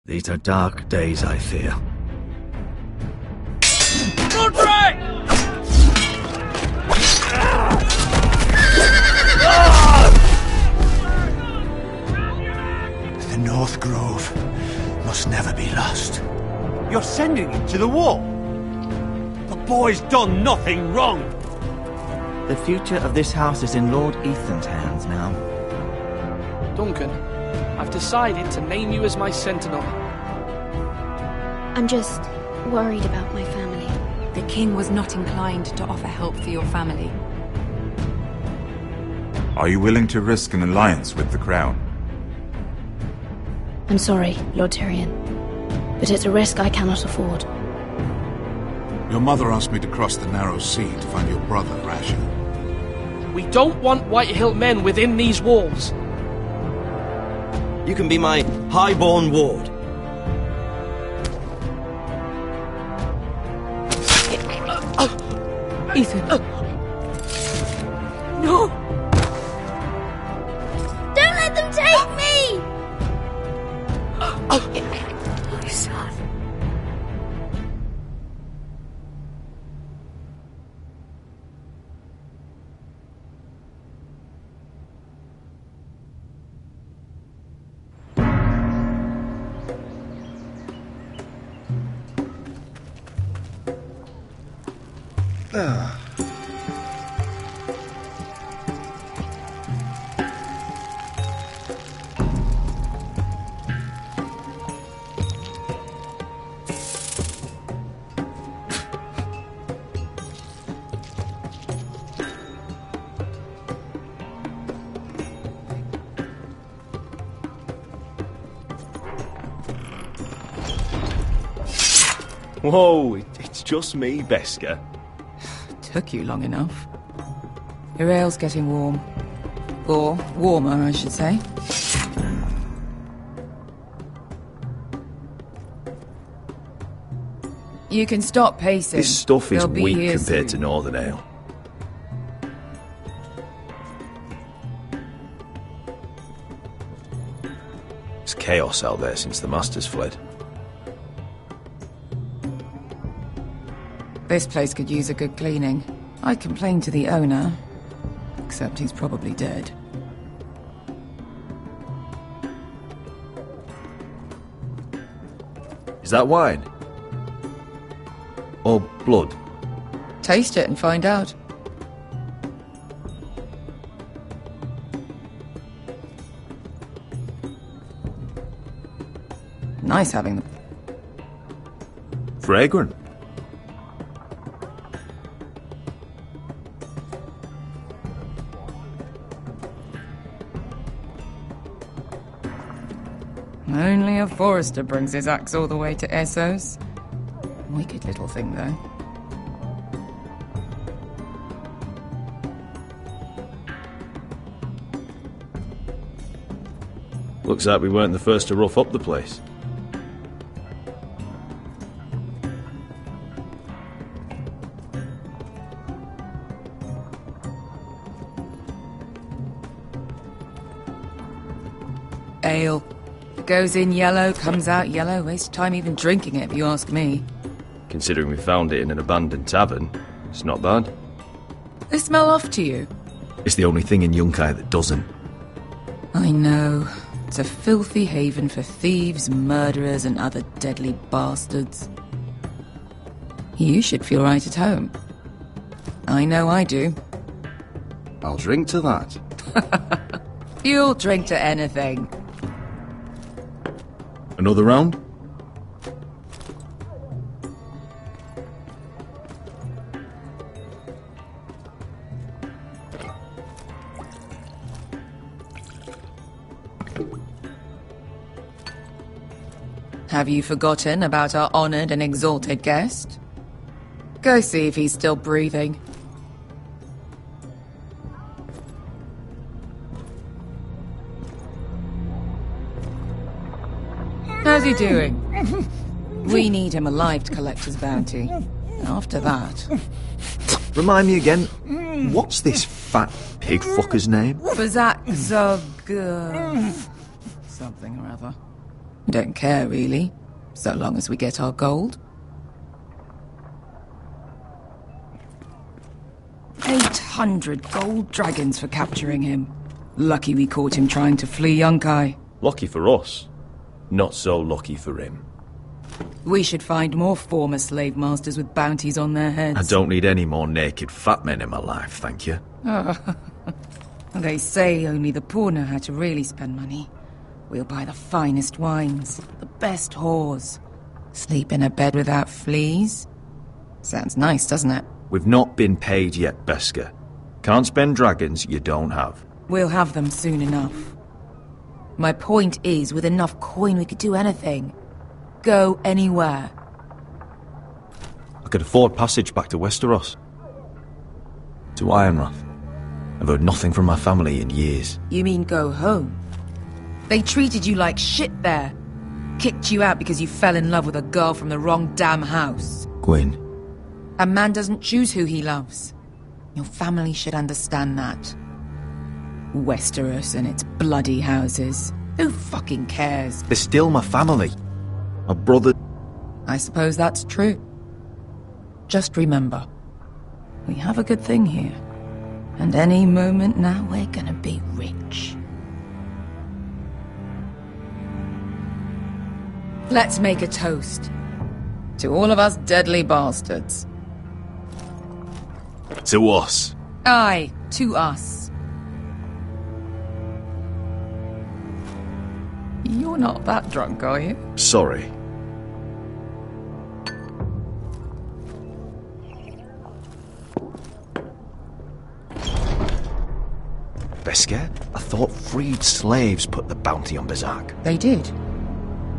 These are dark days, I fear. The North Grove must never be lost. You're sending him to the war? The boy's done nothing wrong. The future of this house is in Lord Ethan's hands now. Duncan, I've decided to name you as my sentinel. I'm just worried about my family. The king was not inclined to offer help for your family. Are you willing to risk an alliance with the Crown? I'm sorry, Lord Tyrion, but it's a risk I cannot afford. Your mother asked me to cross the narrow sea to find your brother, Rasher. We don't want Whitehill men within these walls. You can be my highborn ward. Ethan. No! Don't let them take me! My son. Whoa, it's just me, Beskar. Took you long enough. Your ale's getting warm. Or warmer, I should say. You can stop pacing. This stuff is They'll be weak here compared to soon. Northern Ale. It's chaos out there since the Masters fled. This place could use a good cleaning. I complained to the owner, except he's probably dead. Is that wine? Or blood? Taste it and find out. Nice having them. Fragrant. Only a forester brings his axe all the way to Essos. Wicked little thing, though. Looks like we weren't the first to rough up the place. Ale. Goes in yellow, comes out yellow. Waste time even drinking it, if you ask me. Considering we found it in an abandoned tavern, it's not bad. They smell off to you. It's the only thing in Yunkai that doesn't. I know. It's a filthy haven for thieves, murderers, and other deadly bastards. You should feel right at home. I know I do. I'll drink to that. You'll drink to anything. Another round? Have you forgotten about our honored and exalted guest? Go see if he's still breathing. How's he doing? We need him alive to collect his bounty. After that... Remind me again, what's this fat pig fucker's name? Bazak Zog... something or other. Don't care, really, so long as we get our gold. 800 gold dragons for capturing him. Lucky we caught him trying to flee Yunkai. Lucky for us. Not so lucky for him. We should find more former slave masters with bounties on their heads. I don't need any more naked fat men in my life, thank you. They say only the poor know how to really spend money. We'll buy the finest wines, the best whores. Sleep in a bed without fleas. Sounds nice, doesn't it? We've not been paid yet, Beskar. Can't spend dragons you don't have. We'll have them soon enough. My point is, with enough coin we could do anything. Go anywhere. I could afford passage back to Westeros. To Ironrath. I've heard nothing from my family in years. You mean go home? They treated you like shit there. Kicked you out because you fell in love with a girl from the wrong damn house. Gwyn. A man doesn't choose who he loves. Your family should understand that. Westeros and its bloody houses. Who fucking cares? They're still my family. My brother... I suppose that's true. Just remember, we have a good thing here. And any moment now we're gonna be rich. Let's make a toast. To all of us deadly bastards. To us. Aye, to us. You're not that drunk, are you? Sorry. Beskar? I thought freed slaves put the bounty on Berserk. They did.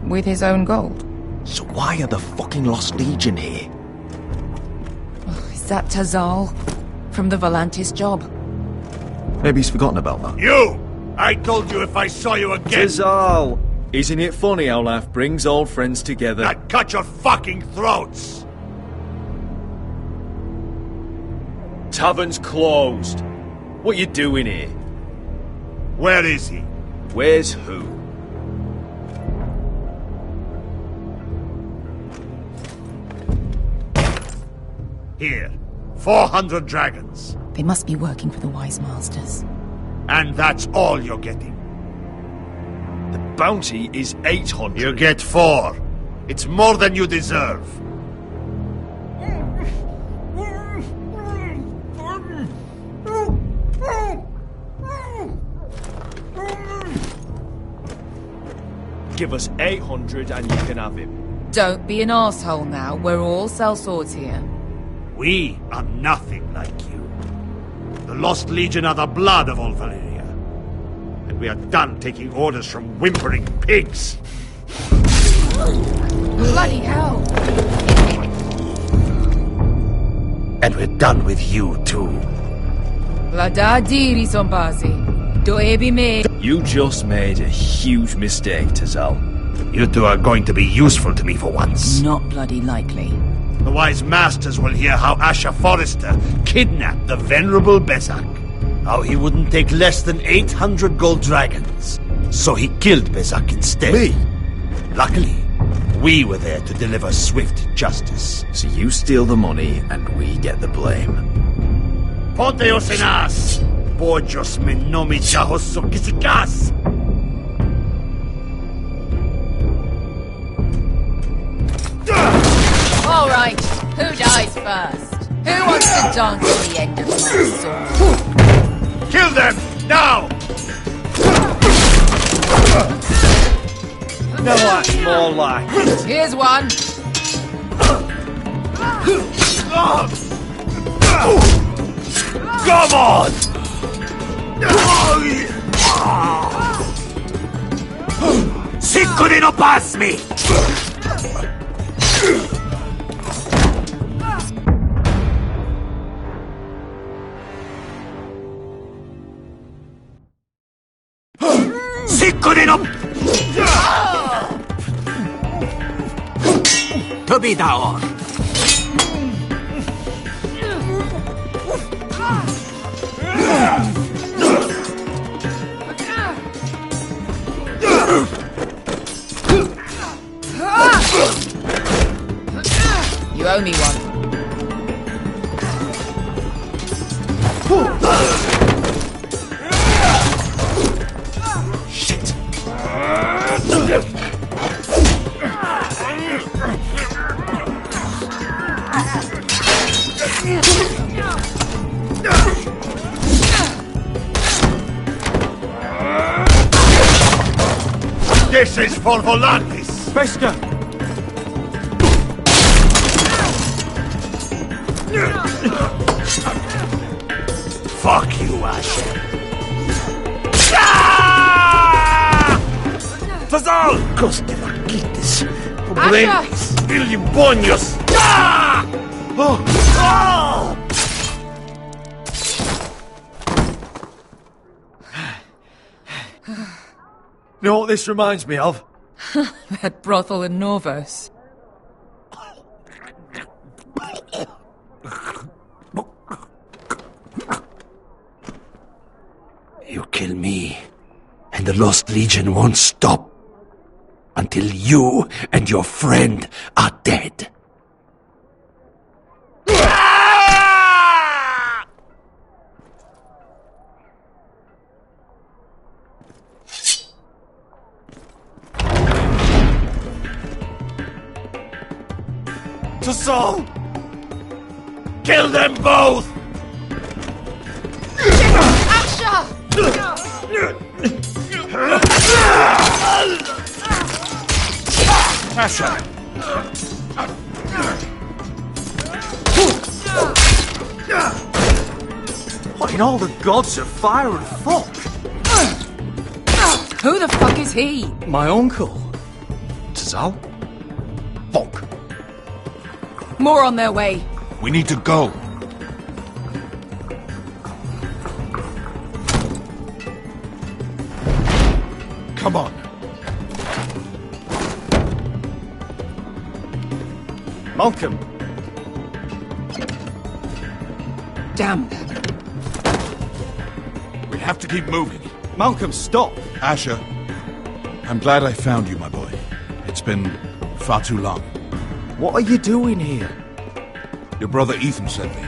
With his own gold. So why are the fucking Lost Legion here? Oh, is that Tazal? From the Volantis job? Maybe he's forgotten about that. You! I told you if I saw you again... Tazal! Isn't it funny how life brings old friends together? I'd cut your fucking throats! Tavern's closed. What you doing here? Where is he? Where's who? Here. 400 dragons. They must be working for the Wise Masters. And that's all you're getting. The bounty is 800. You get 4. It's more than you deserve. Give us 800 and you can have him. Don't be an asshole now. We're all sellswords here. We are nothing like you. The Lost Legion are the blood of all Valyria. And we are done taking orders from whimpering pigs. Bloody hell! And we're done with you, too. La da diri sombasi. Do ebi me. You just made a huge mistake, Tazal. You two are going to be useful to me for once. Not bloody likely. The Wise Masters will hear how Asher Forrester kidnapped the venerable Besak. How he wouldn't take less than 800 gold dragons. So he killed Besak instead. Me? Luckily, we were there to deliver swift justice. So you steal the money and we get the blame. Ponteos en as! Pojos me nomi chahoso kisikas! All right, who dies first? Who wants to dance to the end of my sword? Kill them! Now! No, that's more like it. Here's one. Come on! Cinco de no pass me! Cinco de no... To be down. owe me one. Shit! This is for Volantis! Beskar! Fuck you, Asher! Fazal! Coste vaquites! Problemas! Ilibonios! Oh! You know what this reminds me of? That brothel in Norvos. You kill me, and the Lost Legion won't stop until you and your friend are dead. To Saul! Kill them both! Asher! What in all the gods of fire and fuck? Who the fuck is he? My uncle. Tazal? Fuck. More on their way. We need to go. Come on. Malcolm. Damn. We have to keep moving. Malcolm, stop! Asher, I'm glad I found you, my boy. It's been far too long. What are you doing here? Your brother Ethan sent me.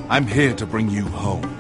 I'm here to bring you home.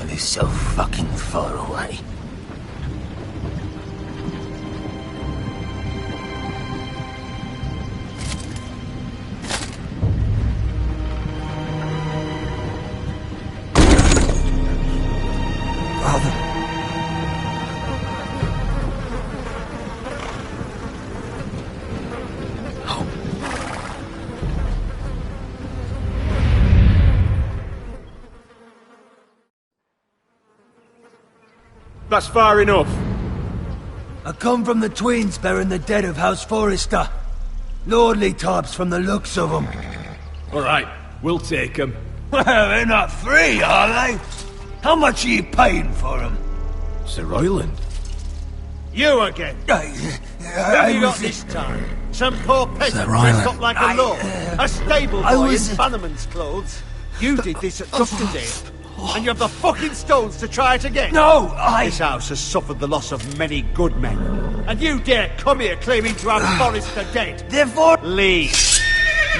and is so fucking far away. That's far enough. I come from the Tweens bearing the dead of House Forrester. Lordly types from the looks of them. Alright, we'll take them. Well, they're not free, are they? How much are you paying for them? Sir Royland. You again. Who have you got this time? Some poor peasant dressed up like a lord. A stable boy in Bannerman's clothes. You did this at Dustindale. And you have the fucking stones to try it again? No, This house has suffered the loss of many good men. And you dare come here claiming to have Forrester dead? Therefore... Leave.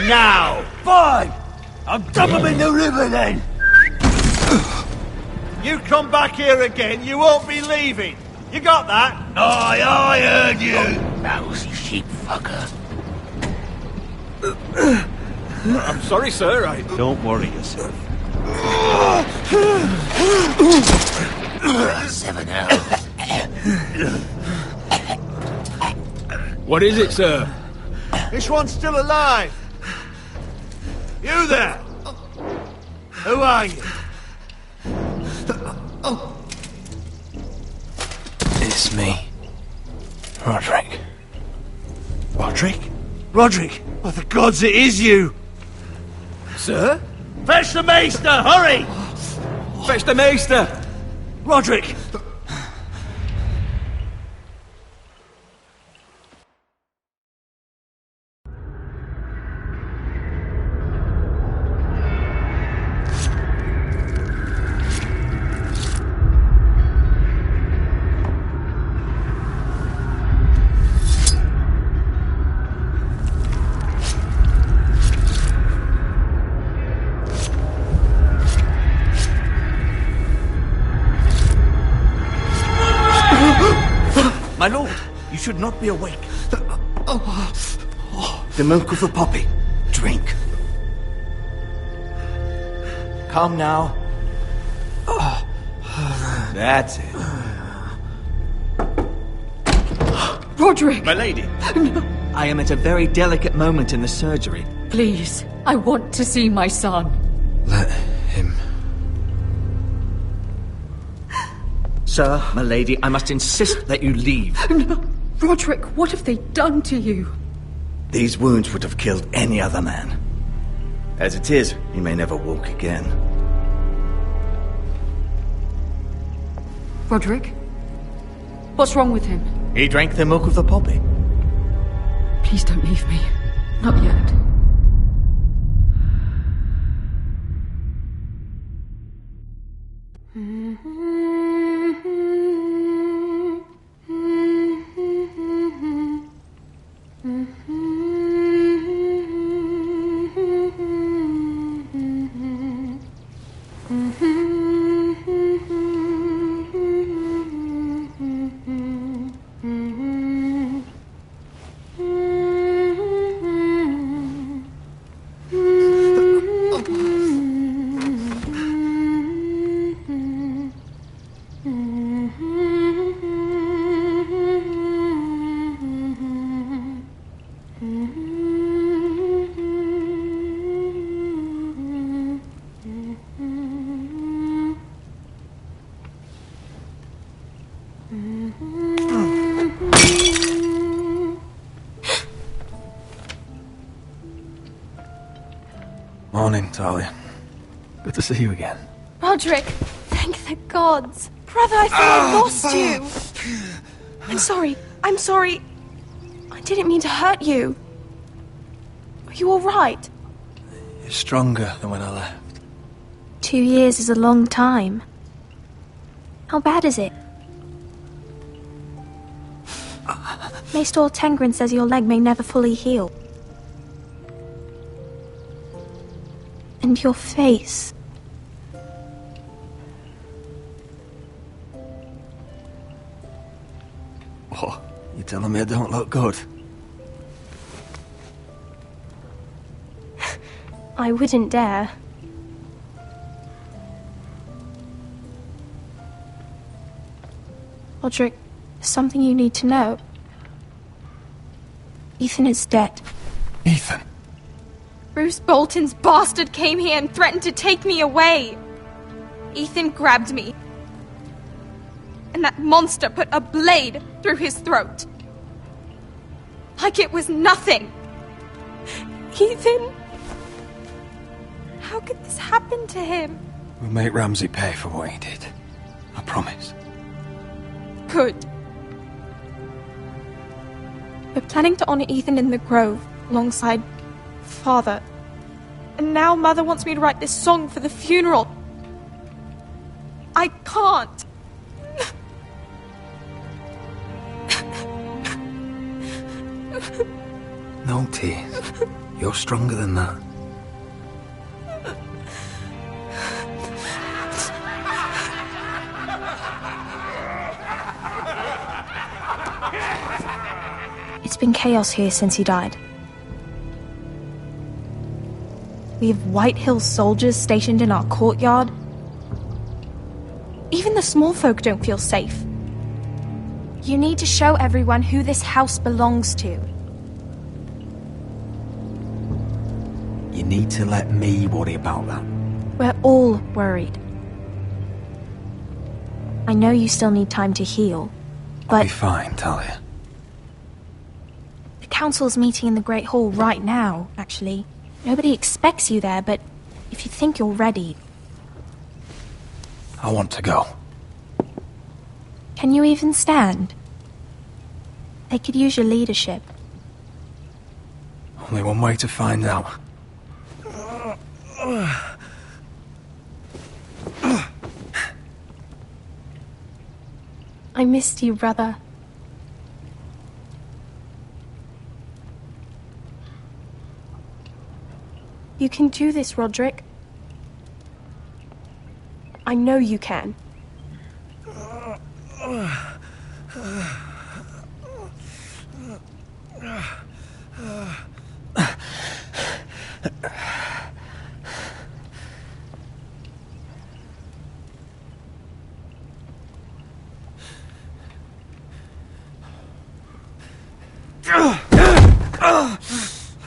Now. Fine! I'll dump them in the river then! You come back here again, you won't be leaving. You got that? Aye, I heard you! Lousy sheep fucker. I'm sorry, sir, Don't worry yourself. 7 hours. What is it, sir? This one's still alive. You there? Who are you? It's me. Roderick. Roderick? Roderick? Oh, the gods, it is you! Sir? Fetch the maester, hurry! Fetch the maester! Roderick! My lord, you should not be awake. The milk of the poppy. Drink. Calm now. That's it. Roderick! My lady. I am at a very delicate moment in the surgery. Please, I want to see my son. Let him. Sir, my lady, I must insist that you leave. No. Roderick, what have they done to you? These wounds would have killed any other man. As it is, he may never walk again. Roderick? What's wrong with him? He drank the milk of the poppy. Please don't leave me. Not yet. Morning, Talia. Good to see you again. Roderick, thank the gods. Brother, I thought I lost you. I'm sorry. I didn't mean to hurt you. Are you all right? You're stronger than when I left. 2 years is a long time. How bad is it? Maester Tengrin says your leg may never fully heal. And your face. telling me I don't look good? I wouldn't dare. Roderick, there's something you need to know. Ethan is dead. Ethan? Bruce Bolton's bastard came here and threatened to take me away. Ethan grabbed me. And that monster put a blade through his throat. Like it was nothing. Ethan? How could this happen to him? We'll make Ramsay pay for what he did. I promise. Good. We're planning to honor Ethan in the Grove, alongside Father. And now Mother wants me to write this song for the funeral. I can't. No tears. You're stronger than that. It's been chaos here since he died. We have White Hills soldiers stationed in our courtyard. Even the small folk don't feel safe. You need to show everyone who this house belongs to. You need to let me worry about that. We're all worried. I know you still need time to heal, but... I'll be fine, Talia. The council's meeting in the Great Hall right now, actually. Nobody expects you there, but if you think you're ready... I want to go. Can you even stand? They could use your leadership. Only one way to find out. I missed you, brother. You can do this, Roderick. I know you can.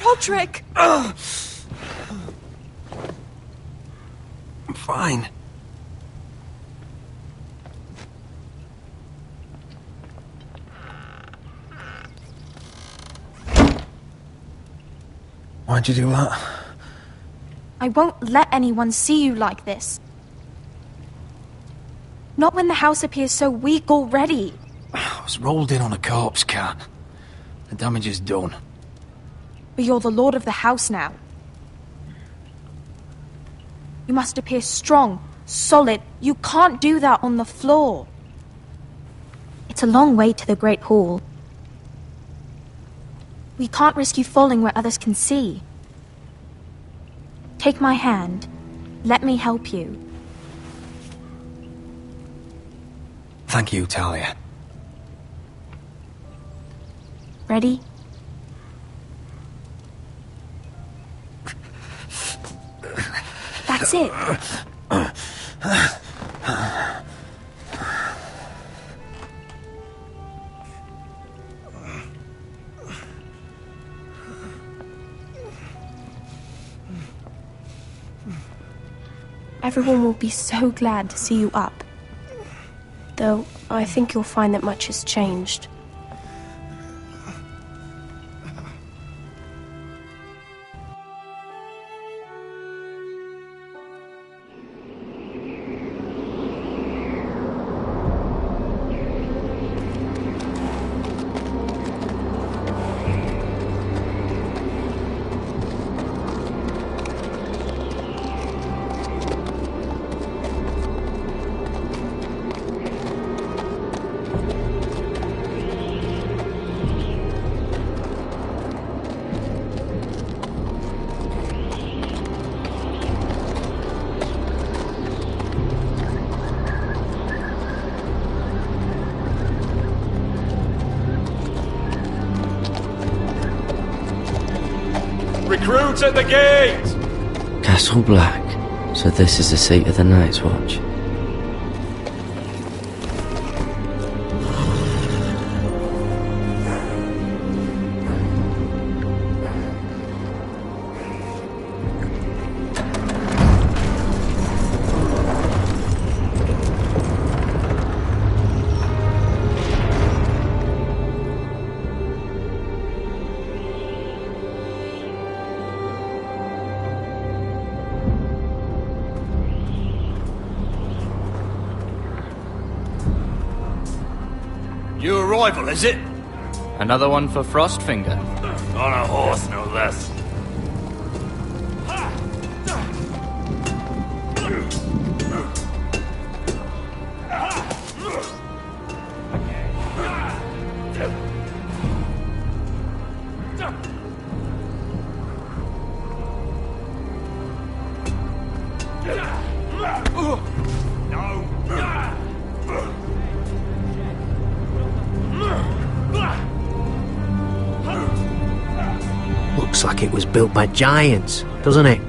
Roderick! I'm fine. Why'd you do that? I won't let anyone see you like this. Not when the house appears so weak already. I was rolled in on a corpse cart. The damage is done. But you're the lord of the house now. You must appear strong, solid. You can't do that on the floor. It's a long way to the Great Hall. We can't risk you falling where others can see. Take my hand. Let me help you. Thank you, Talia. Ready? That's it. Everyone will be so glad to see you up. Though, I think you'll find that much has changed. Recruits at the gate! Castle Black. So this is the seat of the Night's Watch. New arrival, is it? Another one for Frostfinger. On a horse, no less. Looks like it was built by giants, doesn't it?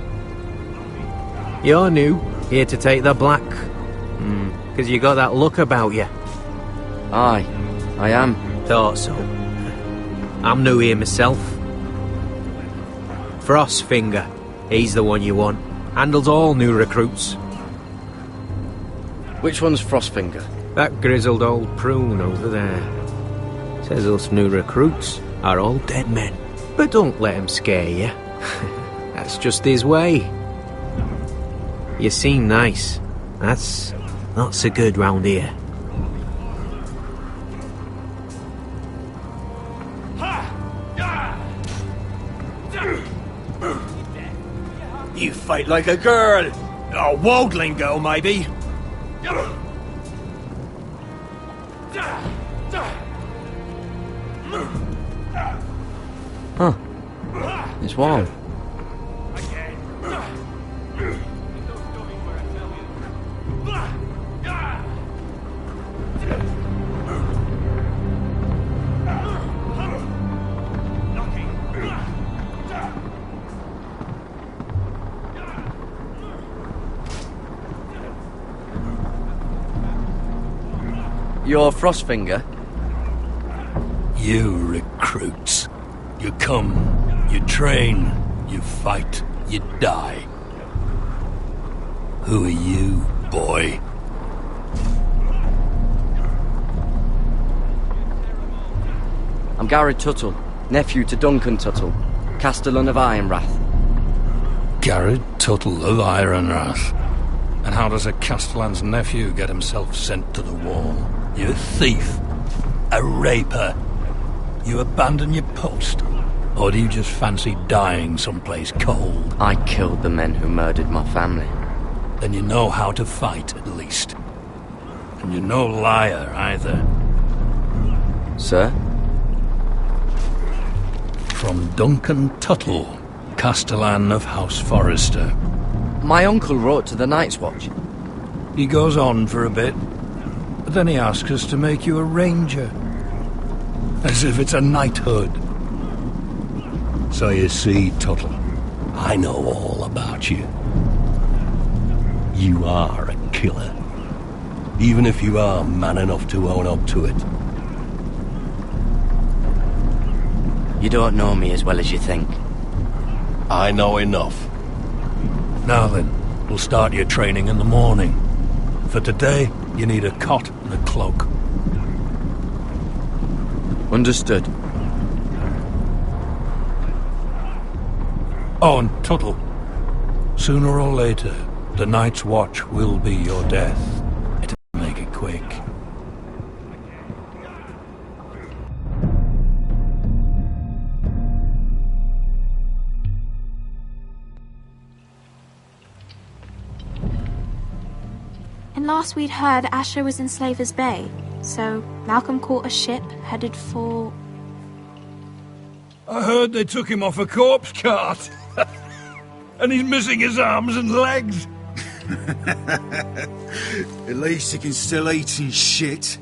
You're new, here to take the black. Because you got that look about you. Aye, I am. Thought so. I'm new here myself. Frostfinger, he's the one you want. Handles all new recruits. Which one's Frostfinger? That grizzled old prune over there. Says us new recruits are all dead men. But don't let him scare you. That's just his way. You seem nice. That's not so good round here. You fight like a girl. A wildling girl, maybe. Huh. It's warm. You're Frostfinger? You recruits. You come, you train, you fight, you die. Who are you, boy? I'm Garrett Tuttle, nephew to Duncan Tuttle, Castellan of Ironrath. Garrett Tuttle of Ironrath. And how does a Castellan's nephew get himself sent to the wall? You thief. A raper. You abandon your post? Or do you just fancy dying someplace cold? I killed the men who murdered my family. Then you know how to fight, at least. And you're no liar, either. Sir? From Duncan Tuttle, Castellan of House Forrester. My uncle wrote to the Night's Watch. He goes on for a bit, but then he asks us to make you a ranger. As if it's a knighthood. So you see, Tuttle, I know all about you. You are a killer. Even if you are man enough to own up to it. You don't know me as well as you think. I know enough. Now then, we'll start your training in the morning. For today, you need a cot and a cloak. Understood. Oh, and Tuttle. Sooner or later, the Night's Watch will be your death. It'll make it quick. And last we'd heard, Asher was in Slaver's Bay, so Malcolm caught a ship headed for... I heard they took him off a corpse cart. And he's missing his arms and legs. At least he can still eat and shit.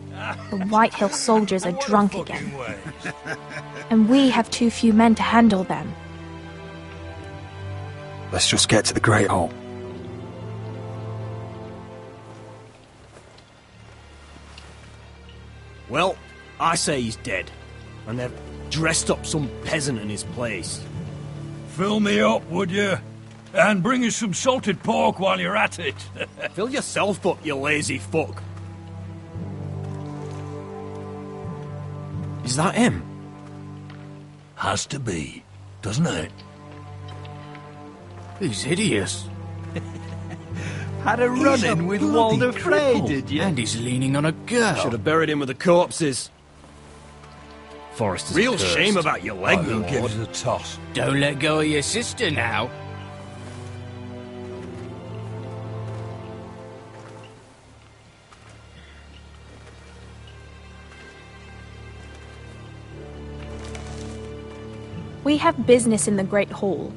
The Whitehill soldiers are drunk again. And we have too few men to handle them. Let's just get to the Great Hall. Well, I say he's dead. And they've dressed up some peasant in his place. Fill me up, would you? And bring us some salted pork while you're at it. Fill yourself up, you lazy fuck. Is that him? Has to be, doesn't it? He's hideous. Had a run-in with Walder Frey, did you? And he's leaning on a girl. Should have buried him with the corpses. Forrester's Real cursed. shame about your leg, Who my gives lord. it a toss? Don't let go of your sister now. We have business in the Great Hall.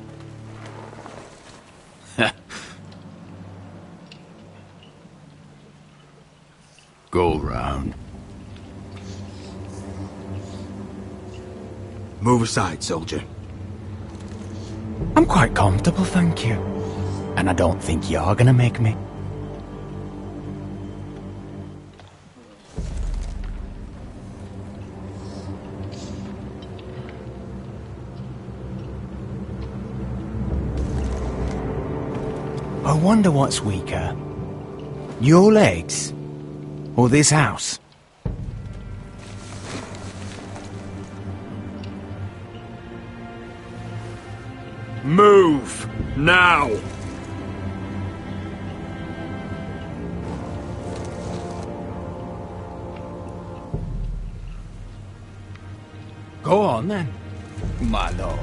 Go round. Move aside, soldier. I'm quite comfortable, thank you. And I don't think you're gonna make me. I wonder what's weaker. Your legs? Or this house? Move! Now! Go on then, my lord.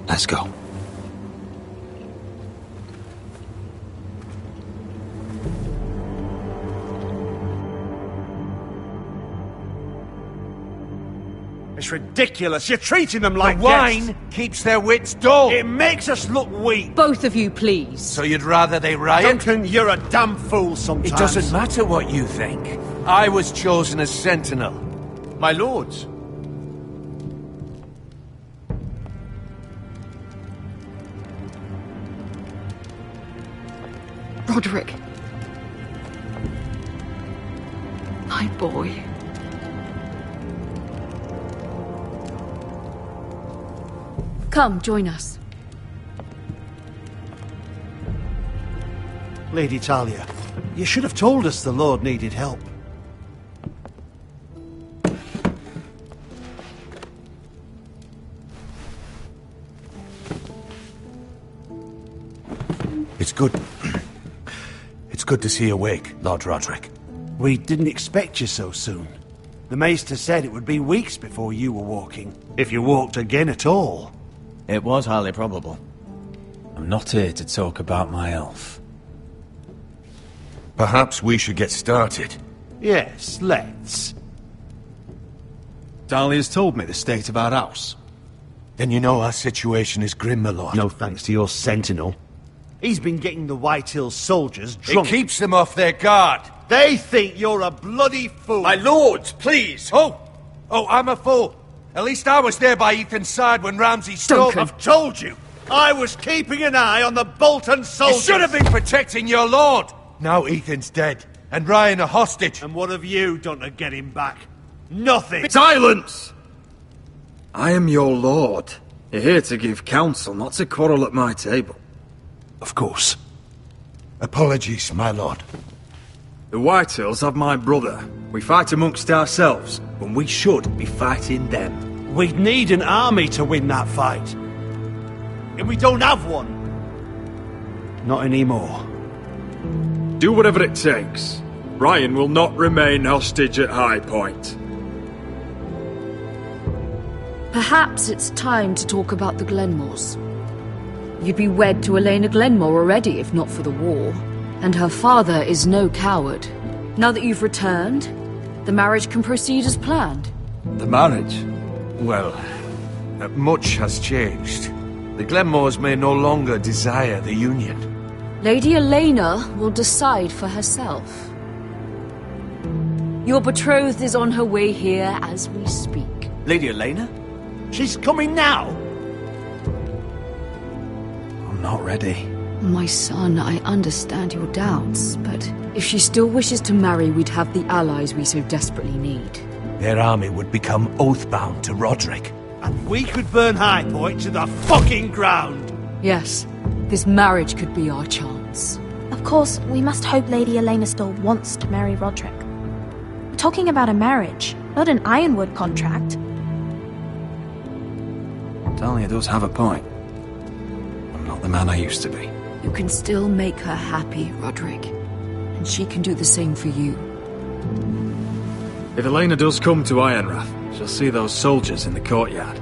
Let's go. It's ridiculous. You're treating them like The wine guests. keeps their wits dull. It makes us look weak. Both of you, please. So you'd rather they riot? Duncan, you're a damn fool sometimes. It doesn't matter what you think. I was chosen as sentinel. My lords. Roderick. My boy. Come, join us. Lady Talia, you should have told us the Lord needed help. It's good. It's good to see you awake, Lord Roderick. We didn't expect you so soon. The Maester said it would be weeks before you were walking, if you walked again at all. It was highly probable. I'm not here to talk about my elf. Perhaps we should get started. Yes, let's. Dahlia's told me the state of our house. Then you know our situation is grim, my lord. No thanks to your sentinel. He's been getting the White Hills soldiers drunk. It keeps them off their guard. They think you're a bloody fool. My lords, please! Oh, I'm a fool. At least I was there by Ethan's side when Ramsay stole... I've told you. I was keeping an eye on the Bolton You soldiers. should have been protecting your lord. Now Ethan's dead, and Ryan a hostage. And what have you done to get him back? Nothing. Silence! I am your lord. You're here to give counsel, not to quarrel at my table. Of course. Apologies, my lord. The Whitehills have my brother. We fight amongst ourselves, when we should be fighting them. We'd need an army to win that fight. And we don't have one. Not anymore. Do whatever it takes. Ryan will not remain hostage at High Point. Perhaps it's time to talk about the Glenmores. You'd be wed to Elena Glenmore already if not for the war. And her father is no coward. Now that you've returned, the marriage can proceed as planned. The marriage? Well, much has changed. The Glenmores may no longer desire the union. Lady Elena will decide for herself. Your betrothed is on her way here as we speak. Lady Elena? She's coming now! I'm not ready. My son, I understand your doubts, but if she still wishes to marry, we'd have the allies we so desperately need. Their army would become oath-bound to Roderick. And we could burn High Point to the fucking ground! Yes, this marriage could be our chance. Of course, we must hope Lady Elena still wants to marry Roderick. We're talking about a marriage, not an Ironwood contract. Talia does have a point. I'm not the man I used to be. You can still make her happy, Roderick. And she can do the same for you. If Elena does come to Ironrath, she'll see those soldiers in the courtyard.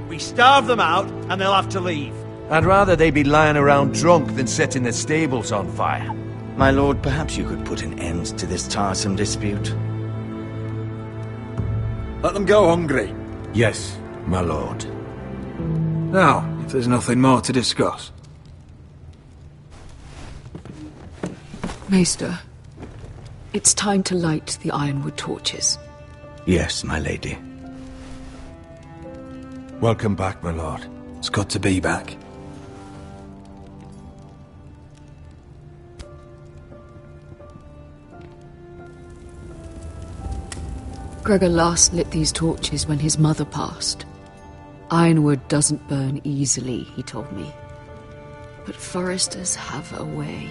We starve them out, and they'll have to leave. I'd rather they be lying around drunk than setting the stables on fire. My lord, perhaps you could put an end to this tiresome dispute. Let them go hungry. Yes, my lord. Now, if there's nothing more to discuss. Maester, it's time to light the Ironwood torches. Yes, my lady. Welcome back, my lord. It's good to be back. Gregor last lit these torches when his mother passed. Ironwood doesn't burn easily, he told me. But foresters have a way.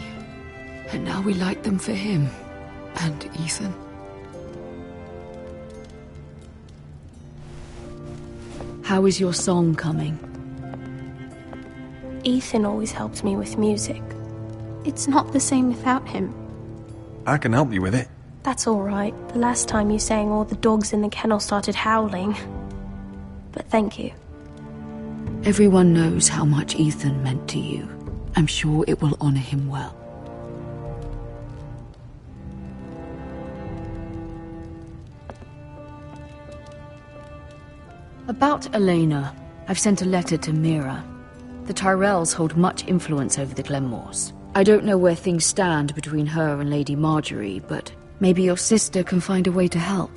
And now we light them for him. And Ethan. How is your song coming? Ethan always helps me with music. It's not the same without him. I can help you with it. That's all right. The last time you sang, all the dogs in the kennel started howling. But thank you. Everyone knows how much Ethan meant to you. I'm sure it will honor him well. About Elena, I've sent a letter to Mira. The Tyrells hold much influence over the Glenmores. I don't know where things stand between her and Lady Marjorie, but maybe your sister can find a way to help.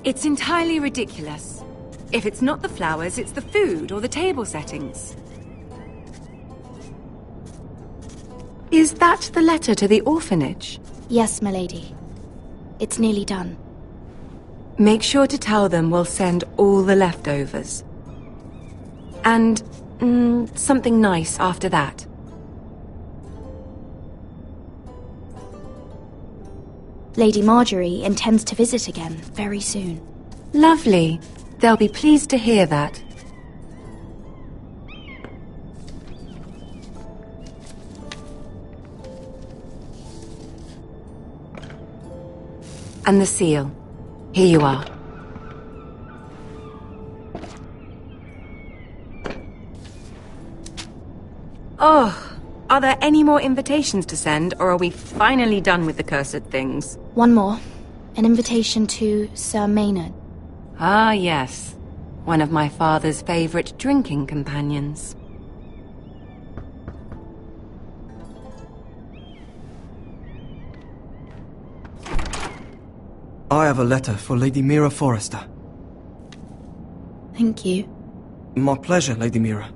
It's entirely ridiculous. If it's not the flowers, it's the food or the table settings. Is that the letter to the orphanage? Yes, my lady. It's nearly done. Make sure to tell them we'll send all the leftovers. And something nice after that. Lady Marjorie intends to visit again very soon. Lovely. They'll be pleased to hear that. And the seal. Here you are. Oh, are there any more invitations to send, or are we finally done with the cursed things? One more. An invitation to Sir Maynard. Ah, yes. One of my father's favorite drinking companions. I have a letter for Lady Mira Forrester. Thank you. My pleasure, Lady Mira.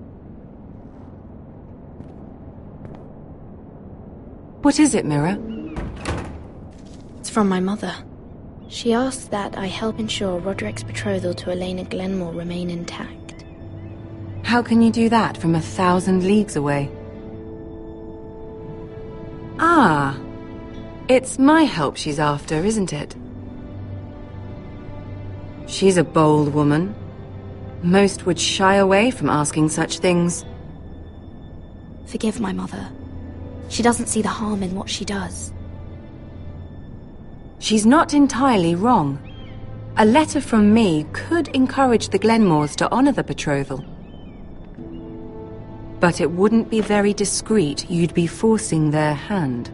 What is it, Mira? It's from my mother. She asks that I help ensure Roderick's betrothal to Elena Glenmore remain intact. How can you do that from 1,000 leagues away? Ah, it's my help she's after, isn't it? She's a bold woman. Most would shy away from asking such things. Forgive my mother. She doesn't see the harm in what she does. She's not entirely wrong. A letter from me could encourage the Glenmores to honor the betrothal. But it wouldn't be very discreet. You'd be forcing their hand.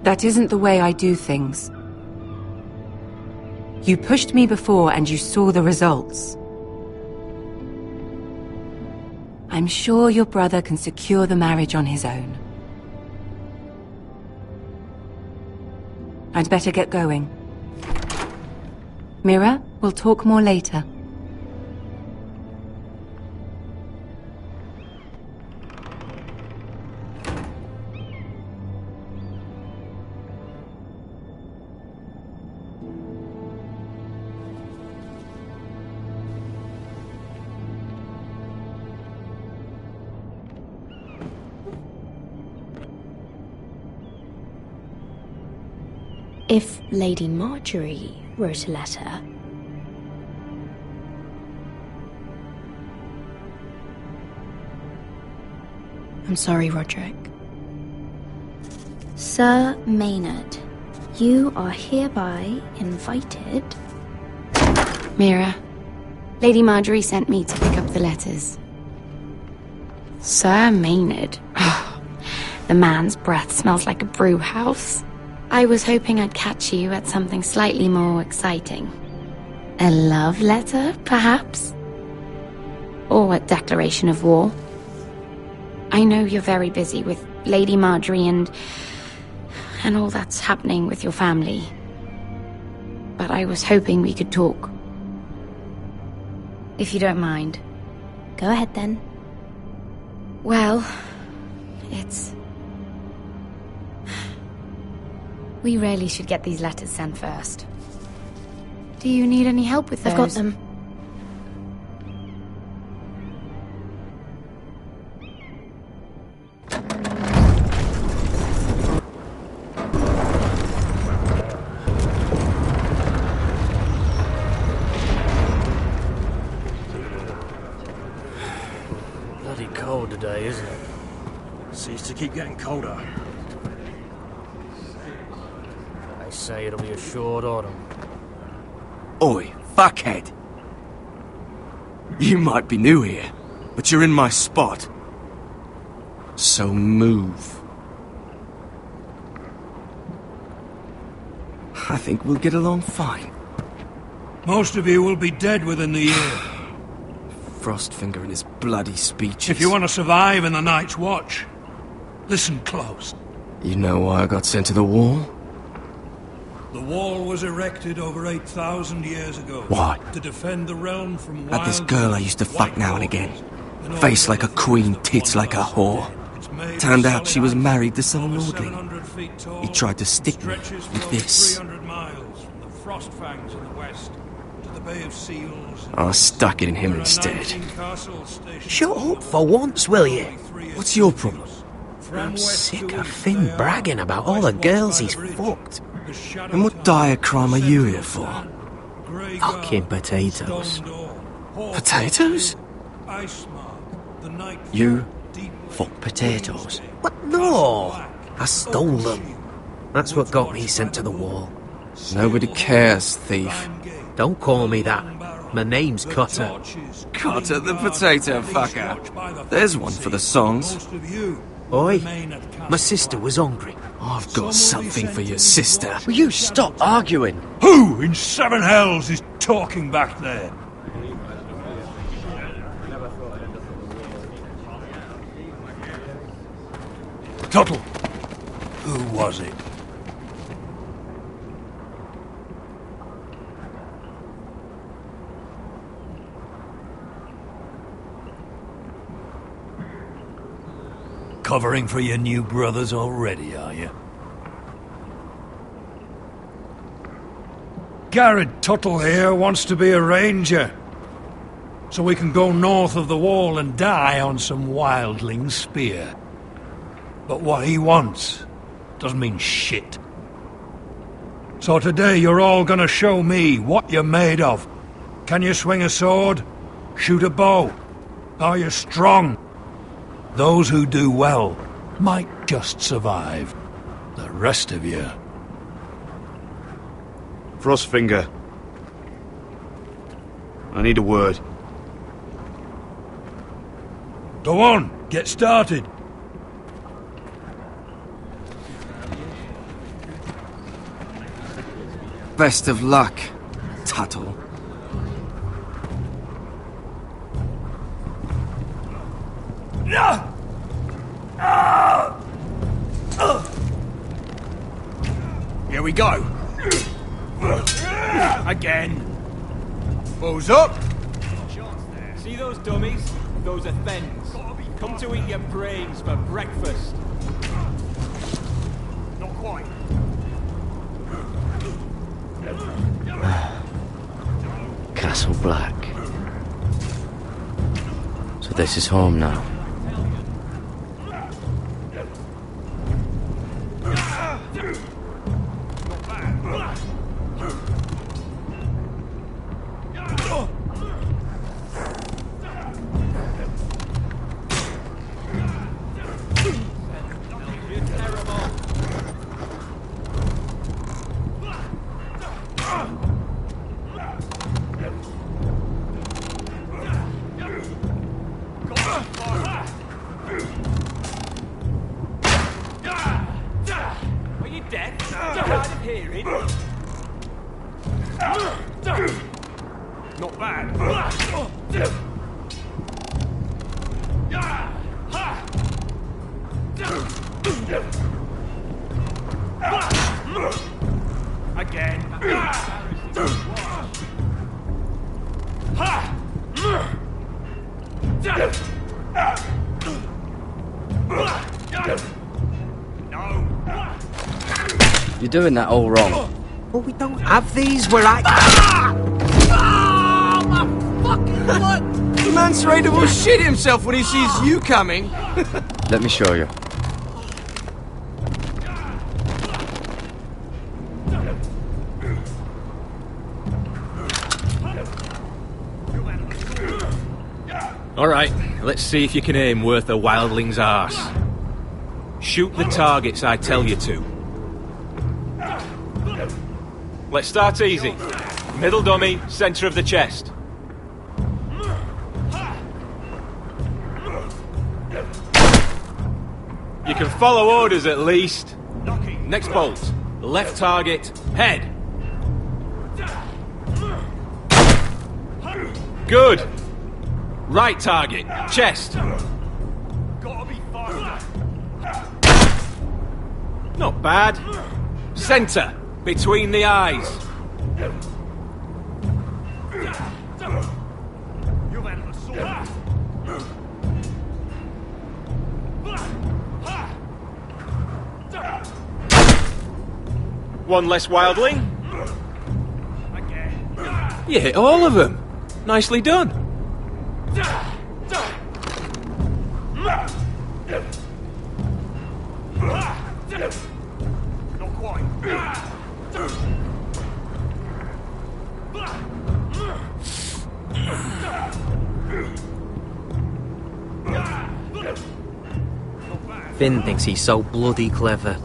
That isn't the way I do things. You pushed me before and you saw the results. I'm sure your brother can secure the marriage on his own. I'd better get going. Mira, we'll talk more later. If Lady Marjorie wrote a letter... I'm sorry, Roderick. Sir Maynard, you are hereby invited... Mira, Lady Marjorie sent me to pick up the letters. Sir Maynard? The man's breath smells like a brew house. I was hoping I'd catch you at something slightly more exciting. A love letter, perhaps? Or a declaration of war? I know you're very busy with Lady Marjorie and all that's happening with your family. But I was hoping we could talk. If you don't mind. Go ahead then. Well, it's... We really should get these letters sent first. Do you need any help with those? I've got them. Bloody cold today, isn't it? Seems to keep getting colder. Say it'll be a short autumn. Oi, fuckhead! You might be new here, but you're in my spot. So move. I think we'll get along fine. Most of you will be dead within the year. Frostfinger and his bloody speeches. If you want to survive in the Night's Watch, listen close. You know why I got sent to the wall? The wall was erected over 8,000 years ago. Why? To defend the realm from Had this wild girl I used to fuck now and again. Face like a queen, tits like a whore. Turned out she was married to some lordling. He tried to stick me with this. I stuck it in him instead. Shut up for once, will you? What's your problem? I'm sick of Finn bragging about all the girls he's fucked. And what dire crime are you here for? Fucking potatoes. Potatoes? You fuck potatoes? What? No! I stole them. That's what got me sent to the wall. Nobody cares, thief. Don't call me that. My name's Cutter. Cutter the potato fucker. There's one for the songs. Oi, my sister was hungry. I've got something for your sister. Will you stop arguing? Who in seven hells is talking back there? Tuttle. Who was it? Covering for your new brothers already, are you? Garrett Tuttle here wants to be a ranger. So we can go north of the wall and die on some wildling's spear. But what he wants doesn't mean shit. So today you're all gonna show me what you're made of. Can you swing a sword? Shoot a bow? Are you strong? Those who do well might just survive. The rest of you... Frostfinger. I need a word. Go on, get started. Best of luck, Tuttle. Here we go. Again. Balls up. See those dummies? Those are thens. Come to eat your brains for breakfast. Not quite. Castle Black. So this is home now. Are you deaf? Hard of hearing? Not bad. Again. You're doing that all wrong. Well, we don't have these where I... Oh, my fucking foot! The man straight will shit himself when he sees you coming. Let me show you. Alright, let's see if you can aim worth a wildling's arse. Shoot the targets I tell you to. Let's start easy. Middle dummy, centre of the chest. You can follow orders at least. Next bolt. Left target, head. Good. Right target, chest. Not bad. Centre, between the eyes. One less wildling. You hit all of them. Nicely done. Not quite. Finn thinks he's so bloody clever.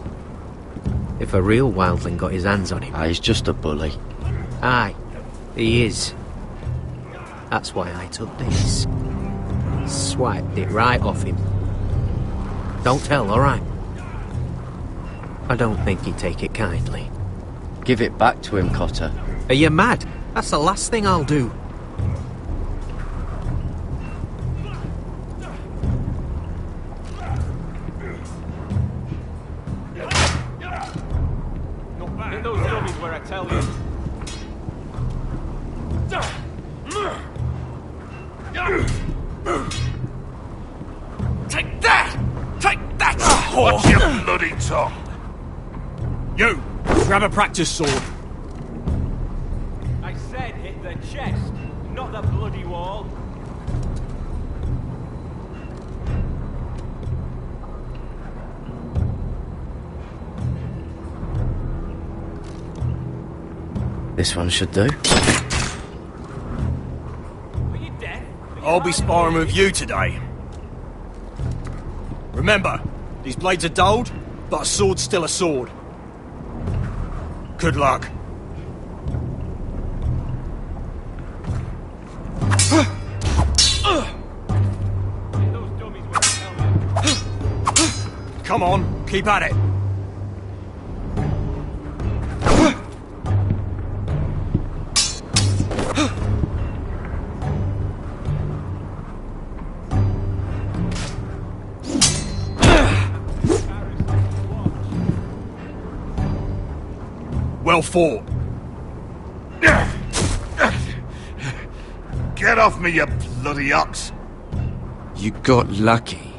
If a real wildling got his hands on him... He's just a bully. Aye, he is. That's why I took this. Swiped it right off him. Don't tell, alright? I don't think he'd take it kindly. Give it back to him, Cotter. Are you mad? That's the last thing I'll do. Hit those dummies where I tell you. Take that! Take that! Watch your bloody tongue! You! Grab a practice sword. I said hit the chest, not the bloody wall. This one should do. I'll be sparring with you today. Remember, these blades are dulled, but a sword's still a sword. Good luck. Come on, keep at it. hell for? Get off me, you bloody ox! You got lucky.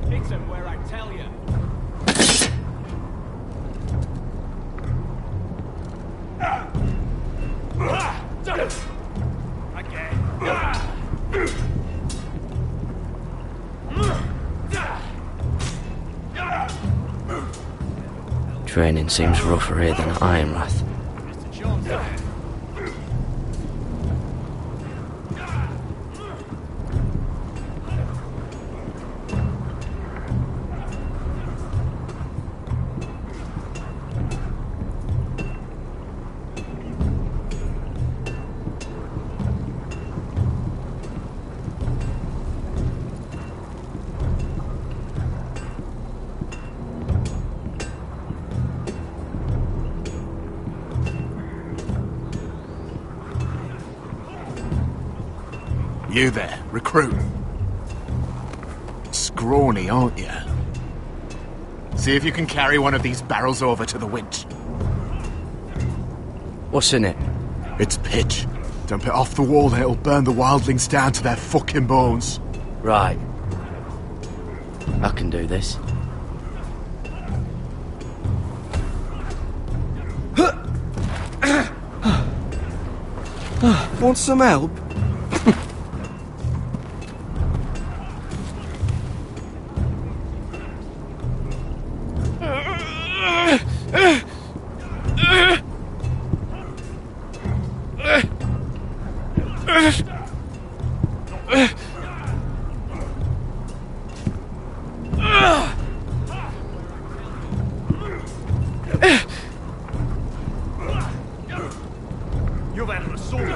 Hit him where I tell you. Training seems rougher here than at Ironrath. You there, recruit. Scrawny, aren't you? See if you can carry one of these barrels over to the winch. What's in it? It's pitch. Dump it off the wall and it'll burn the wildlings down to their fucking bones. Right. I can do this. Want some help? You've had an assault.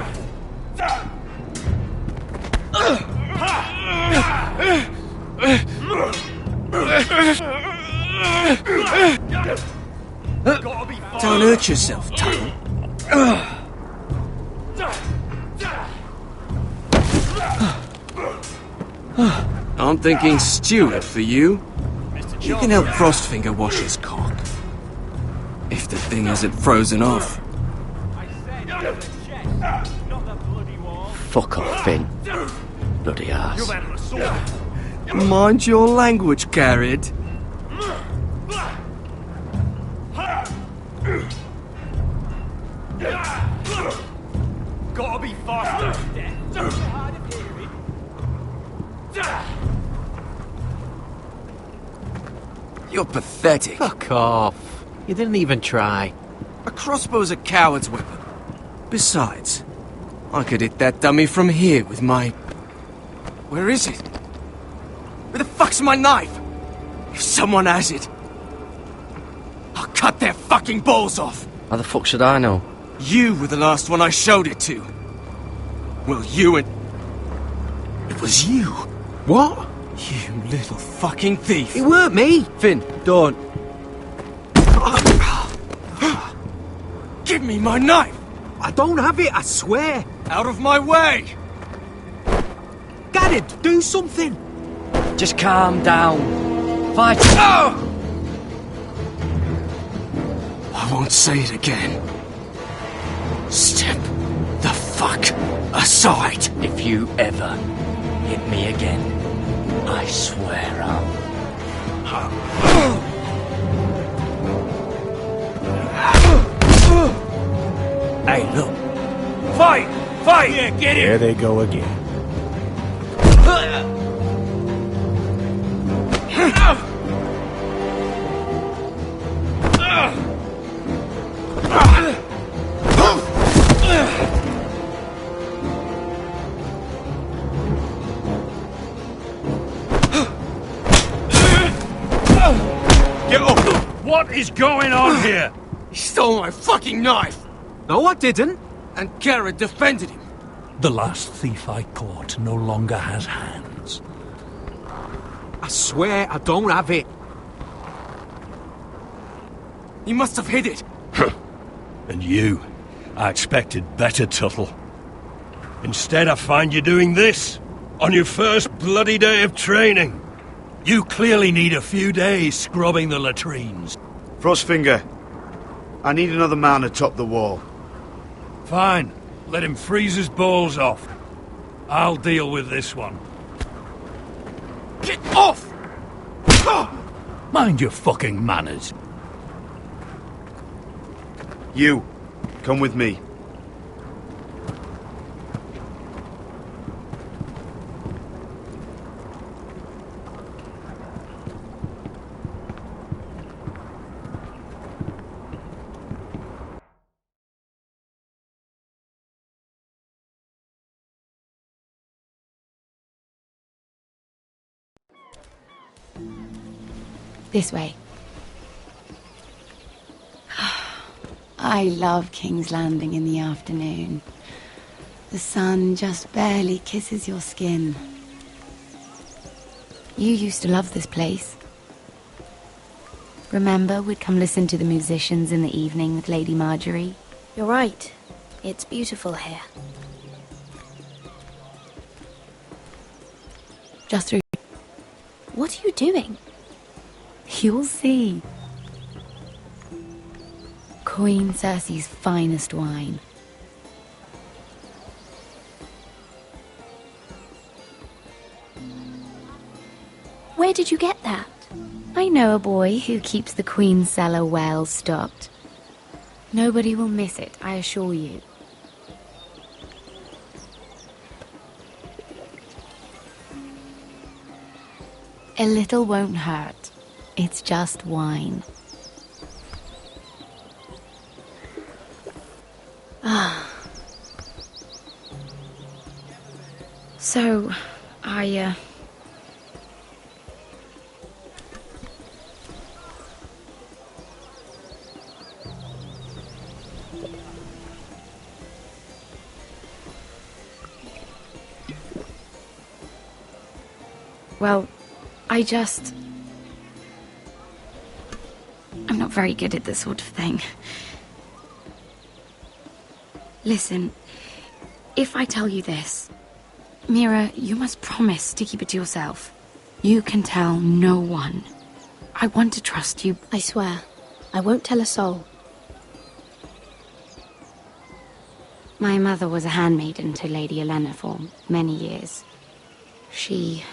Don't hurt yourself, Tuttle. I'm thinking steward for you. You can help Frostfinger wash his cock. If the thing isn't frozen off. Fuck off, Finn. Bloody ass. Mind your language, Garrett. Gotta be faster. Don't be hard of hearing. You're pathetic. Fuck off. You didn't even try. A crossbow's a coward's weapon. Besides, I could hit that dummy from here with my... Where is it? Where the fuck's my knife? If someone has it, I'll cut their fucking balls off. How the fuck should I know? You were the last one I showed it to. Well, you and... It was you. What? You little fucking thief. It weren't me. Finn, don't. Give me my knife. I don't have it, I swear. Out of my way. Garrett, do something. Just calm down. Fight. Oh! I won't say it again. Step the fuck aside. If you ever hit me again, I swear Hey, look. Fight! Fight! Yeah, get it! There they go again. Get up! What is going on here? He stole my fucking knife. No, I didn't. And Garrett defended him. The last thief I caught no longer has hands. I swear I don't have it. He must have hid it. And you, I expected better, Tuttle. Instead, I find you doing this on your first bloody day of training. You clearly need a few days scrubbing the latrines. Frostfinger, I need another man atop the wall. Fine. Let him freeze his balls off. I'll deal with this one. Get off! Mind your fucking manners. You, come with me. This way. I love King's Landing in the afternoon. The sun just barely kisses your skin. You used to love this place. Remember, we'd come listen to the musicians in the evening with Lady Marjorie? You're right. It's beautiful here. Just through... What are you doing? You'll see. Queen Cersei's finest wine. Where did you get that? I know a boy who keeps the Queen's cellar well stocked. Nobody will miss it, I assure you. A little won't hurt. It's just wine. Ah. So, Well, I'm not very good at this sort of thing. Listen, if I tell you this, Mira, you must promise to keep it to yourself. You can tell no one. I want to trust you. I swear, I won't tell a soul. My mother was a handmaiden to Lady Olenna for many years. She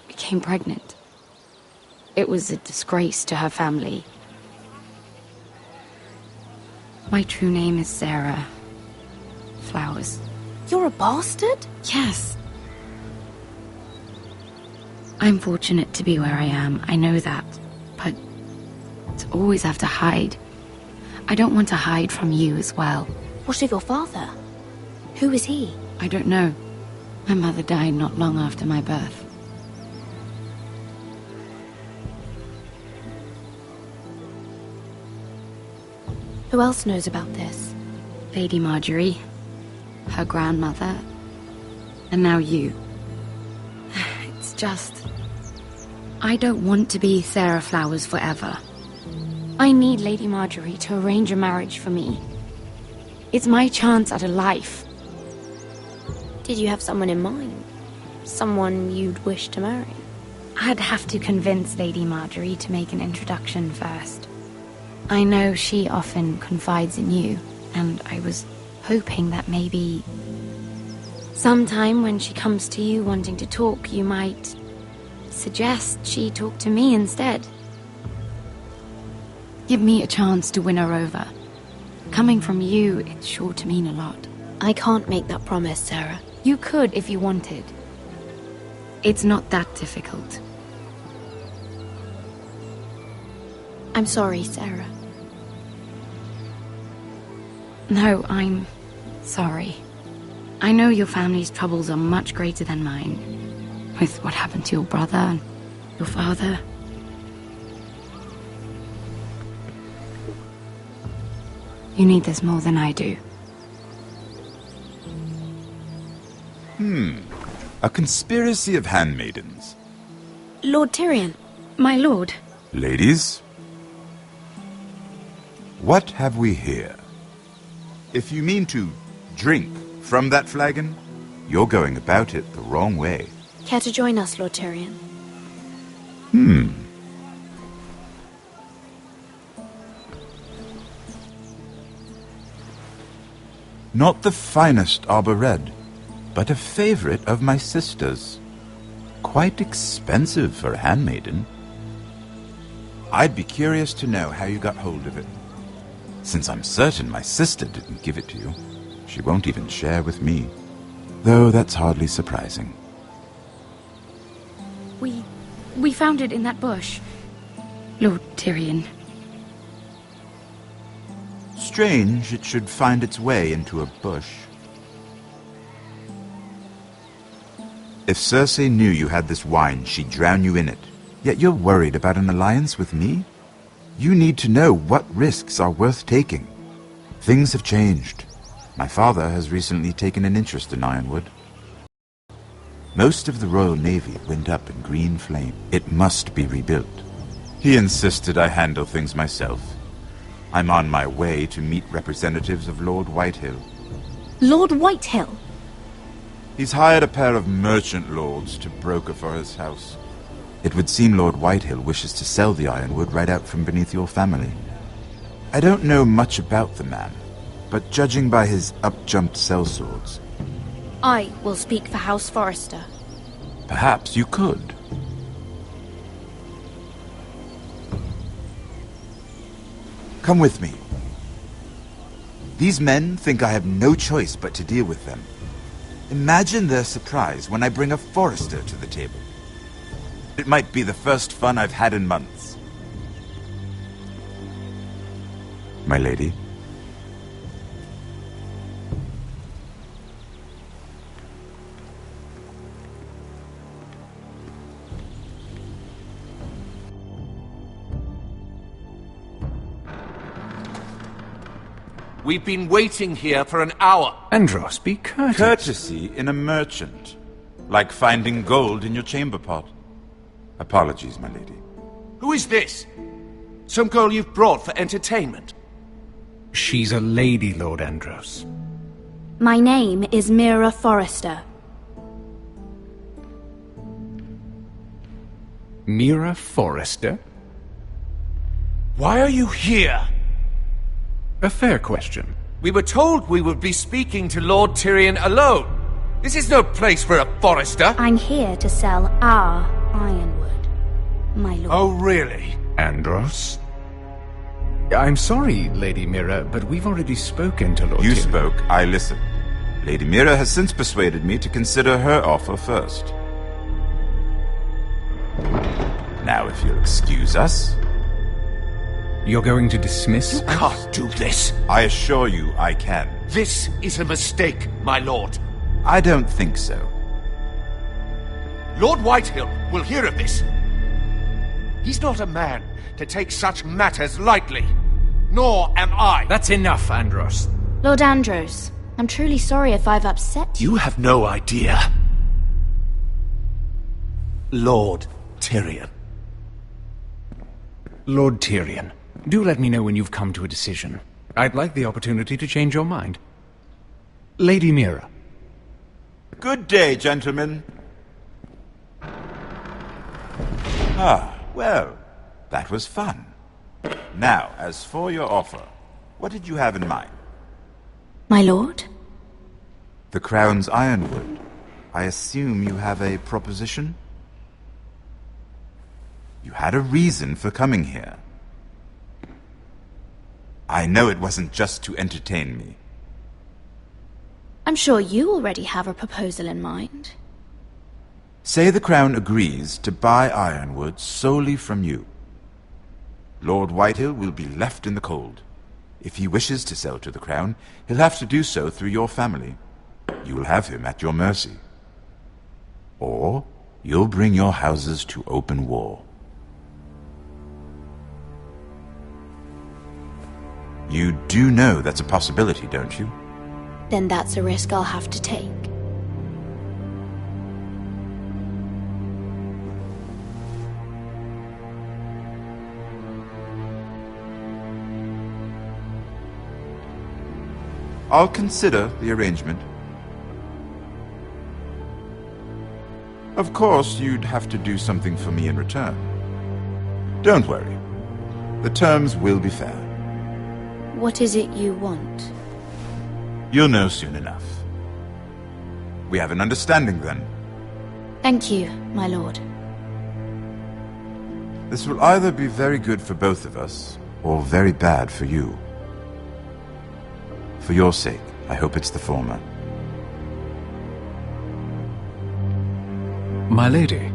became pregnant. It was a disgrace to her family. My true name is Sarah Flowers. You're a bastard? Yes. I'm fortunate to be where I am, I know that. But to always have to hide. I don't want to hide from you as well. What of your father? Who is he? I don't know. My mother died not long after my birth. Who else knows about this? Lady Marjorie, her grandmother, and now you. It's just... I don't want to be Sarah Flowers forever. I need Lady Marjorie to arrange a marriage for me. It's my chance at a life. Did you have someone in mind? Someone you'd wish to marry? I'd have to convince Lady Marjorie to make an introduction first. I know she often confides in you, and I was hoping that maybe sometime when she comes to you wanting to talk, you might suggest she talk to me instead. Give me a chance to win her over. Coming from you, it's sure to mean a lot. I can't make that promise, Sarah. You could if you wanted. It's not that difficult. I'm sorry, Sarah. No, I'm sorry. I know your family's troubles are much greater than mine. With what happened to your brother and your father. You need this more than I do. A conspiracy of handmaidens. Lord Tyrion. My lord. Ladies, what have we here? If you mean to drink from that flagon, you're going about it the wrong way. Care to join us, Lord Tyrion? Not the finest arbor red, but a favorite of my sister's. Quite expensive for a handmaiden. I'd be curious to know how you got hold of it. Since I'm certain my sister didn't give it to you, she won't even share with me. Though that's hardly surprising. We found it in that bush. Lord Tyrion. Strange it should find its way into a bush. If Cersei knew you had this wine, she'd drown you in it. Yet you're worried about an alliance with me? You need to know what risks are worth taking. Things have changed. My father has recently taken an interest in Ironwood. Most of the Royal Navy went up in green flame. It must be rebuilt. He insisted I handle things myself. I'm on my way to meet representatives of Lord Whitehill. Lord Whitehill? He's hired a pair of merchant lords to broker for his house. It would seem Lord Whitehill wishes to sell the Ironwood right out from beneath your family. I don't know much about the man, but judging by his up-jumped sellswords... I will speak for House Forrester. Perhaps you could. Come with me. These men think I have no choice but to deal with them. Imagine their surprise when I bring a Forrester to the table. It might be the first fun I've had in months. My lady. We've been waiting here for an hour. Andros, be courteous. Courtesy in a merchant. Like finding gold in your chamber pot. Apologies, my lady. Who is this? Some girl you've brought for entertainment? She's a lady, Lord Andros. My name is Mira Forrester. Mira Forrester? Why are you here? A fair question. We were told we would be speaking to Lord Tyrion alone. This is no place for a Forrester. I'm here to sell our Ironwood, my lord. Oh, really? Andros? I'm sorry, Lady Mira, but we've already spoken to Lord Tyrion. You spoke, I listened. Lady Mira has since persuaded me to consider her offer first. Now, if you'll excuse us... You're going to dismiss You can't do this. I assure you I can. This is a mistake, my lord. I don't think so. Lord Whitehill will hear of this. He's not a man to take such matters lightly. Nor am I. That's enough, Andros. Lord Andros, I'm truly sorry if I've upset you. You have no idea. Lord Tyrion. Lord Tyrion, do let me know when you've come to a decision. I'd like the opportunity to change your mind. Lady Mira. Good day, gentlemen. Ah, well, that was fun. Now, as for your offer, what did you have in mind? My lord? The Crown's Ironwood. I assume you have a proposition? You had a reason for coming here. I know it wasn't just to entertain me. I'm sure you already have a proposal in mind. Say the Crown agrees to buy Ironwood solely from you. Lord Whitehill will be left in the cold. If he wishes to sell to the Crown, he'll have to do so through your family. You'll have him at your mercy. Or you'll bring your houses to open war. You do know that's a possibility, don't you? Then that's a risk I'll have to take. I'll consider the arrangement. Of course, you'd have to do something for me in return. Don't worry. The terms will be fair. What is it you want? You'll know soon enough. We have an understanding then. Thank you, my lord. This will either be very good for both of us, or very bad for you. For your sake, I hope it's the former. My lady.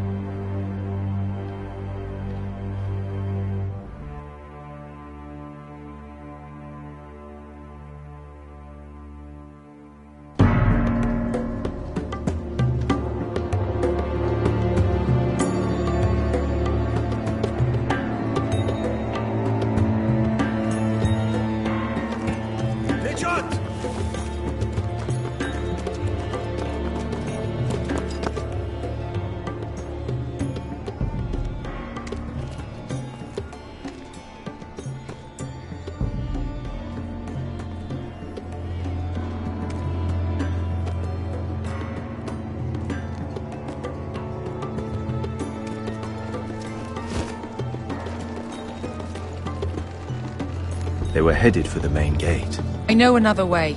They were headed for the main gate. I know another way.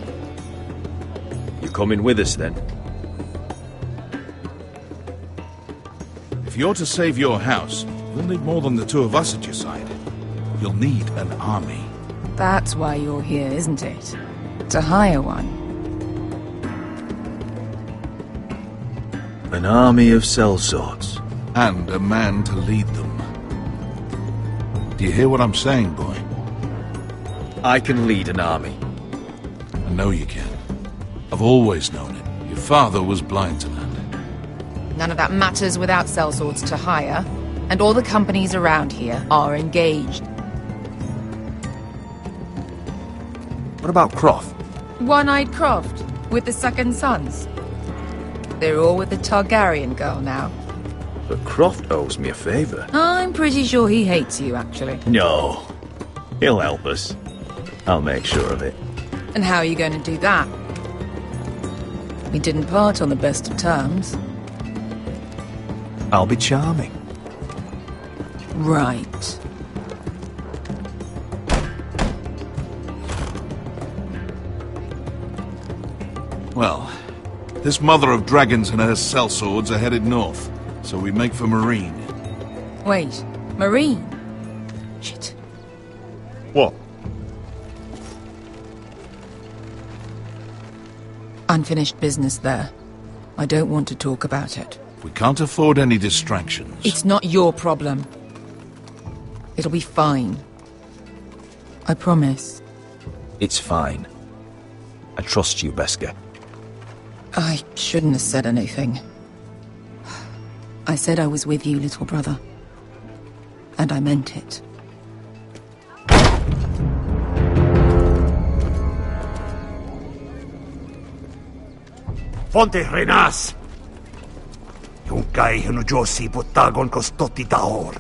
You coming with us, then? If you're to save your house, you'll need more than the two of us at your side. You'll need an army. That's why you're here, isn't it? To hire one. An army of sellswords. And a man to lead them. Do you hear what I'm saying, boy? I can lead an army. I know you can. I've always known it. Your father was blind to that. None of that matters without sellswords to hire, and all the companies around here are engaged. What about Croft? One-Eyed Croft, with the second sons. They're all with the Targaryen girl now. But Croft owes me a favour. I'm pretty sure he hates you, actually. No. He'll help us. I'll make sure of it. And how are you going to do that? We didn't part on the best of terms. I'll be charming. Right. Well, this mother of dragons and her sellswords are headed north, so we make for Marine. Wait, Marine? Shit. What? Unfinished business there. I don't want to talk about it. We can't afford any distractions. It's not your problem. It'll be fine. I promise. It's fine. I trust you, Beskar. I shouldn't have said anything. I said I was with you, little brother. And I meant it. Fonte Renas! Yung kay Hinujosi Butagon Kostoti Taor.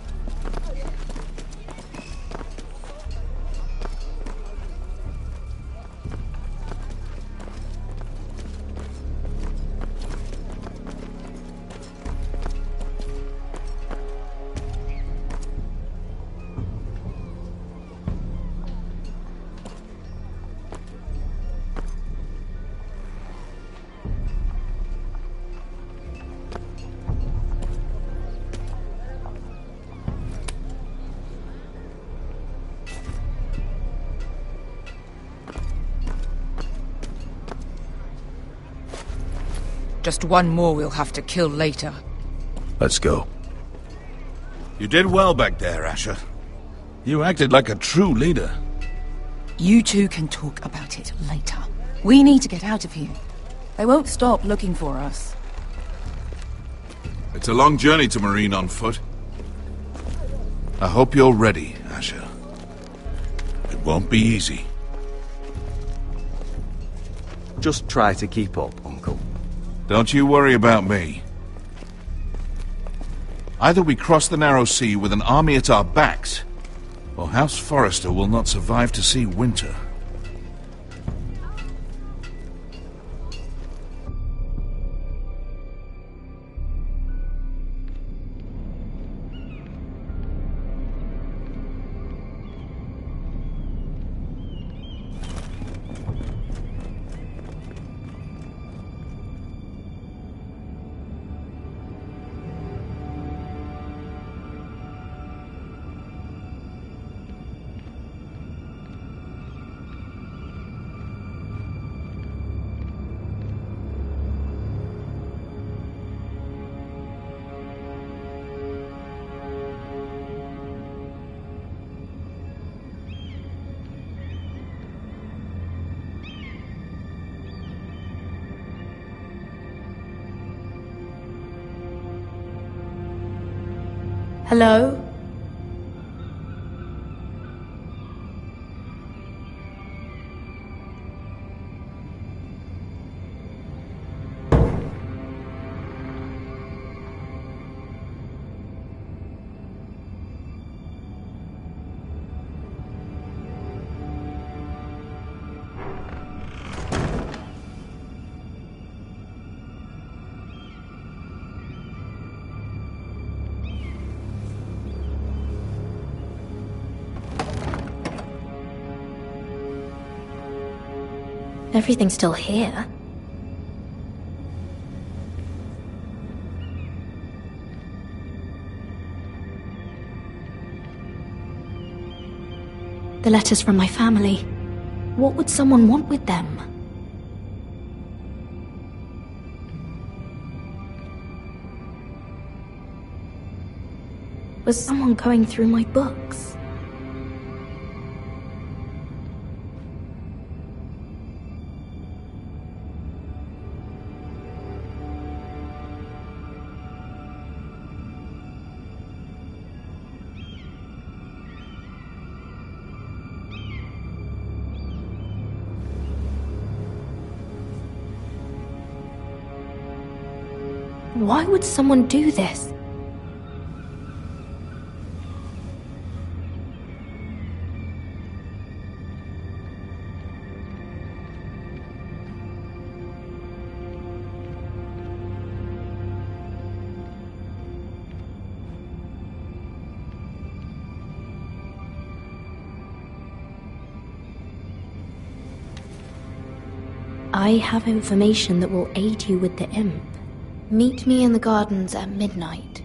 Just one more we'll have to kill later. Let's go. You did well back there, Asher. You acted like a true leader. You two can talk about it later. We need to get out of here. They won't stop looking for us. It's a long journey to Marine on foot. I hope you're ready, Asher. It won't be easy. Just try to keep up, Uncle. Don't you worry about me. Either we cross the narrow sea with an army at our backs, or House Forrester will not survive to see winter. Hello? Everything's still here. The letters from my family. What would someone want with them? Was someone going through my books? Why would someone do this? I have information that will aid you with the imp. Meet me in the gardens at midnight.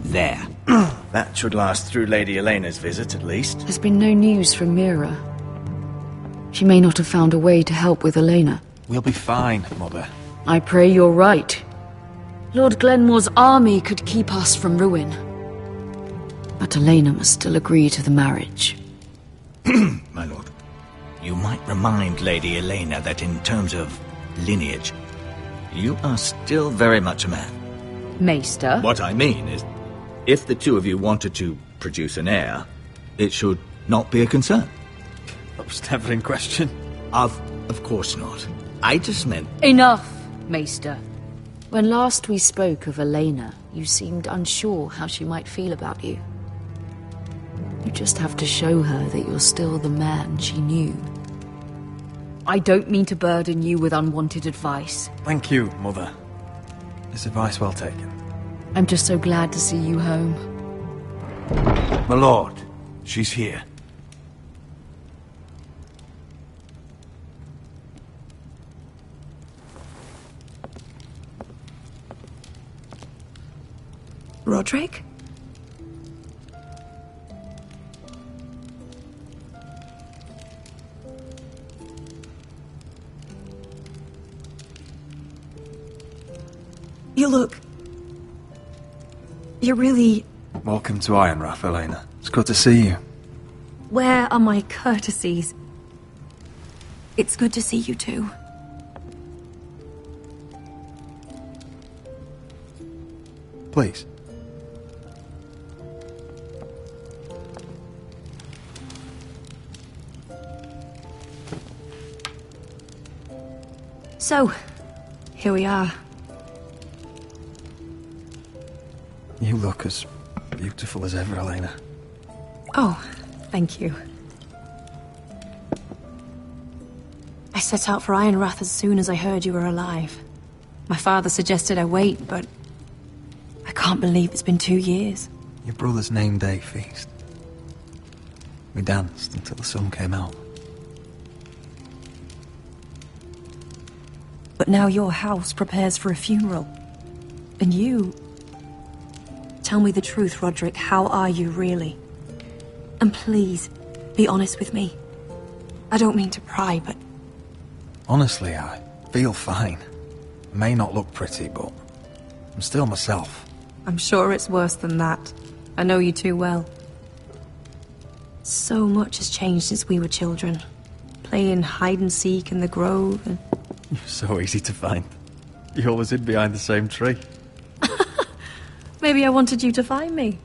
There. That should last through Lady Elena's visit, at least. There's been no news from Mira. She may not have found a way to help with Elena. We'll be fine, Mother. I pray you're right. Lord Glenmore's army could keep us from ruin. But Elena must still agree to the marriage. My lord, you might remind Lady Elena that in terms of lineage, you are still very much a man. Maester? What I mean is, if the two of you wanted to produce an heir, it should not be a concern. That was never in question. Of course not. I just meant... Enough, Maester. When last we spoke of Elena, you seemed unsure how she might feel about you. You just have to show her that you're still the man she knew. I don't mean to burden you with unwanted advice. Thank you, Mother. This advice well taken. I'm just so glad to see you home. My lord, she's here. Roderick? You look... You're really... Welcome to Ironrath, Elena. It's good to see you. Where are my courtesies? It's good to see you too. Please. So, here we are. You look as beautiful as ever, Elena. Oh, thank you. I set out for Ironrath as soon as I heard you were alive. My father suggested I wait, but I can't believe it's been 2 years. Your brother's name day feast. We danced until the sun came out. But now your house prepares for a funeral. And you... Tell me the truth, Roderick. How are you, really? And please, be honest with me. I don't mean to pry, but... Honestly, I feel fine. May not look pretty, but I'm still myself. I'm sure it's worse than that. I know you too well. So much has changed since we were children. Playing hide and seek in the grove and... You're so easy to find. You always hid behind the same tree. Maybe I wanted you to find me.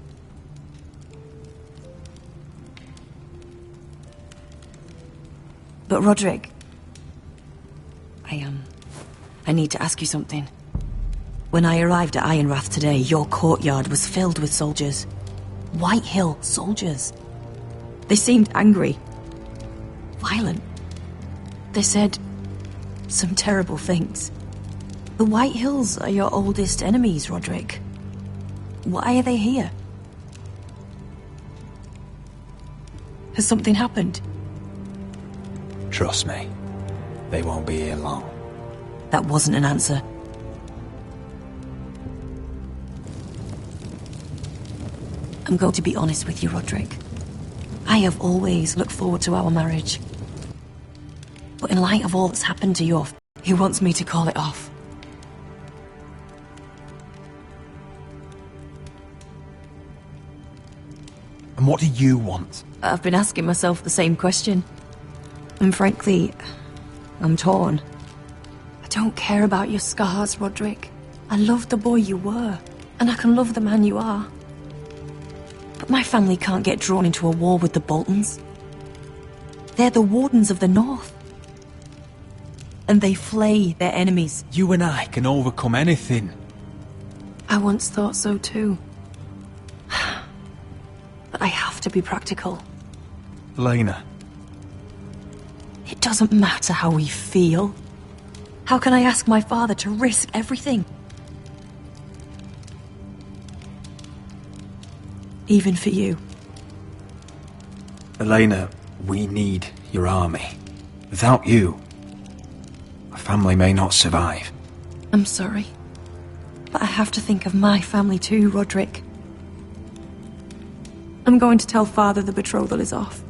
But Roderick... I need to ask you something. When I arrived at Ironrath today, your courtyard was filled with soldiers. White Hill soldiers. They seemed angry. Violent. They said some terrible things. The White Hills are your oldest enemies, Roderick. Why are they here? Has something happened? Trust me, they won't be here long. That wasn't an answer. I'm going to be honest with you, Roderick. I have always looked forward to our marriage. But in light of all that's happened to you, he wants me to call it off. And what do you want? I've been asking myself the same question. And frankly, I'm torn. I don't care about your scars, Roderick. I love the boy you were, and I can love the man you are. But my family can't get drawn into a war with the Boltons. They're the Wardens of the North. And they flay their enemies. You and I can overcome anything. I once thought so too. But I have to be practical. Elena. It doesn't matter how we feel. How can I ask my father to risk everything? Even for you. Elena, we need your army. Without you, our family may not survive. I'm sorry. But I have to think of my family too, Roderick. I'm going to tell Father the betrothal is off.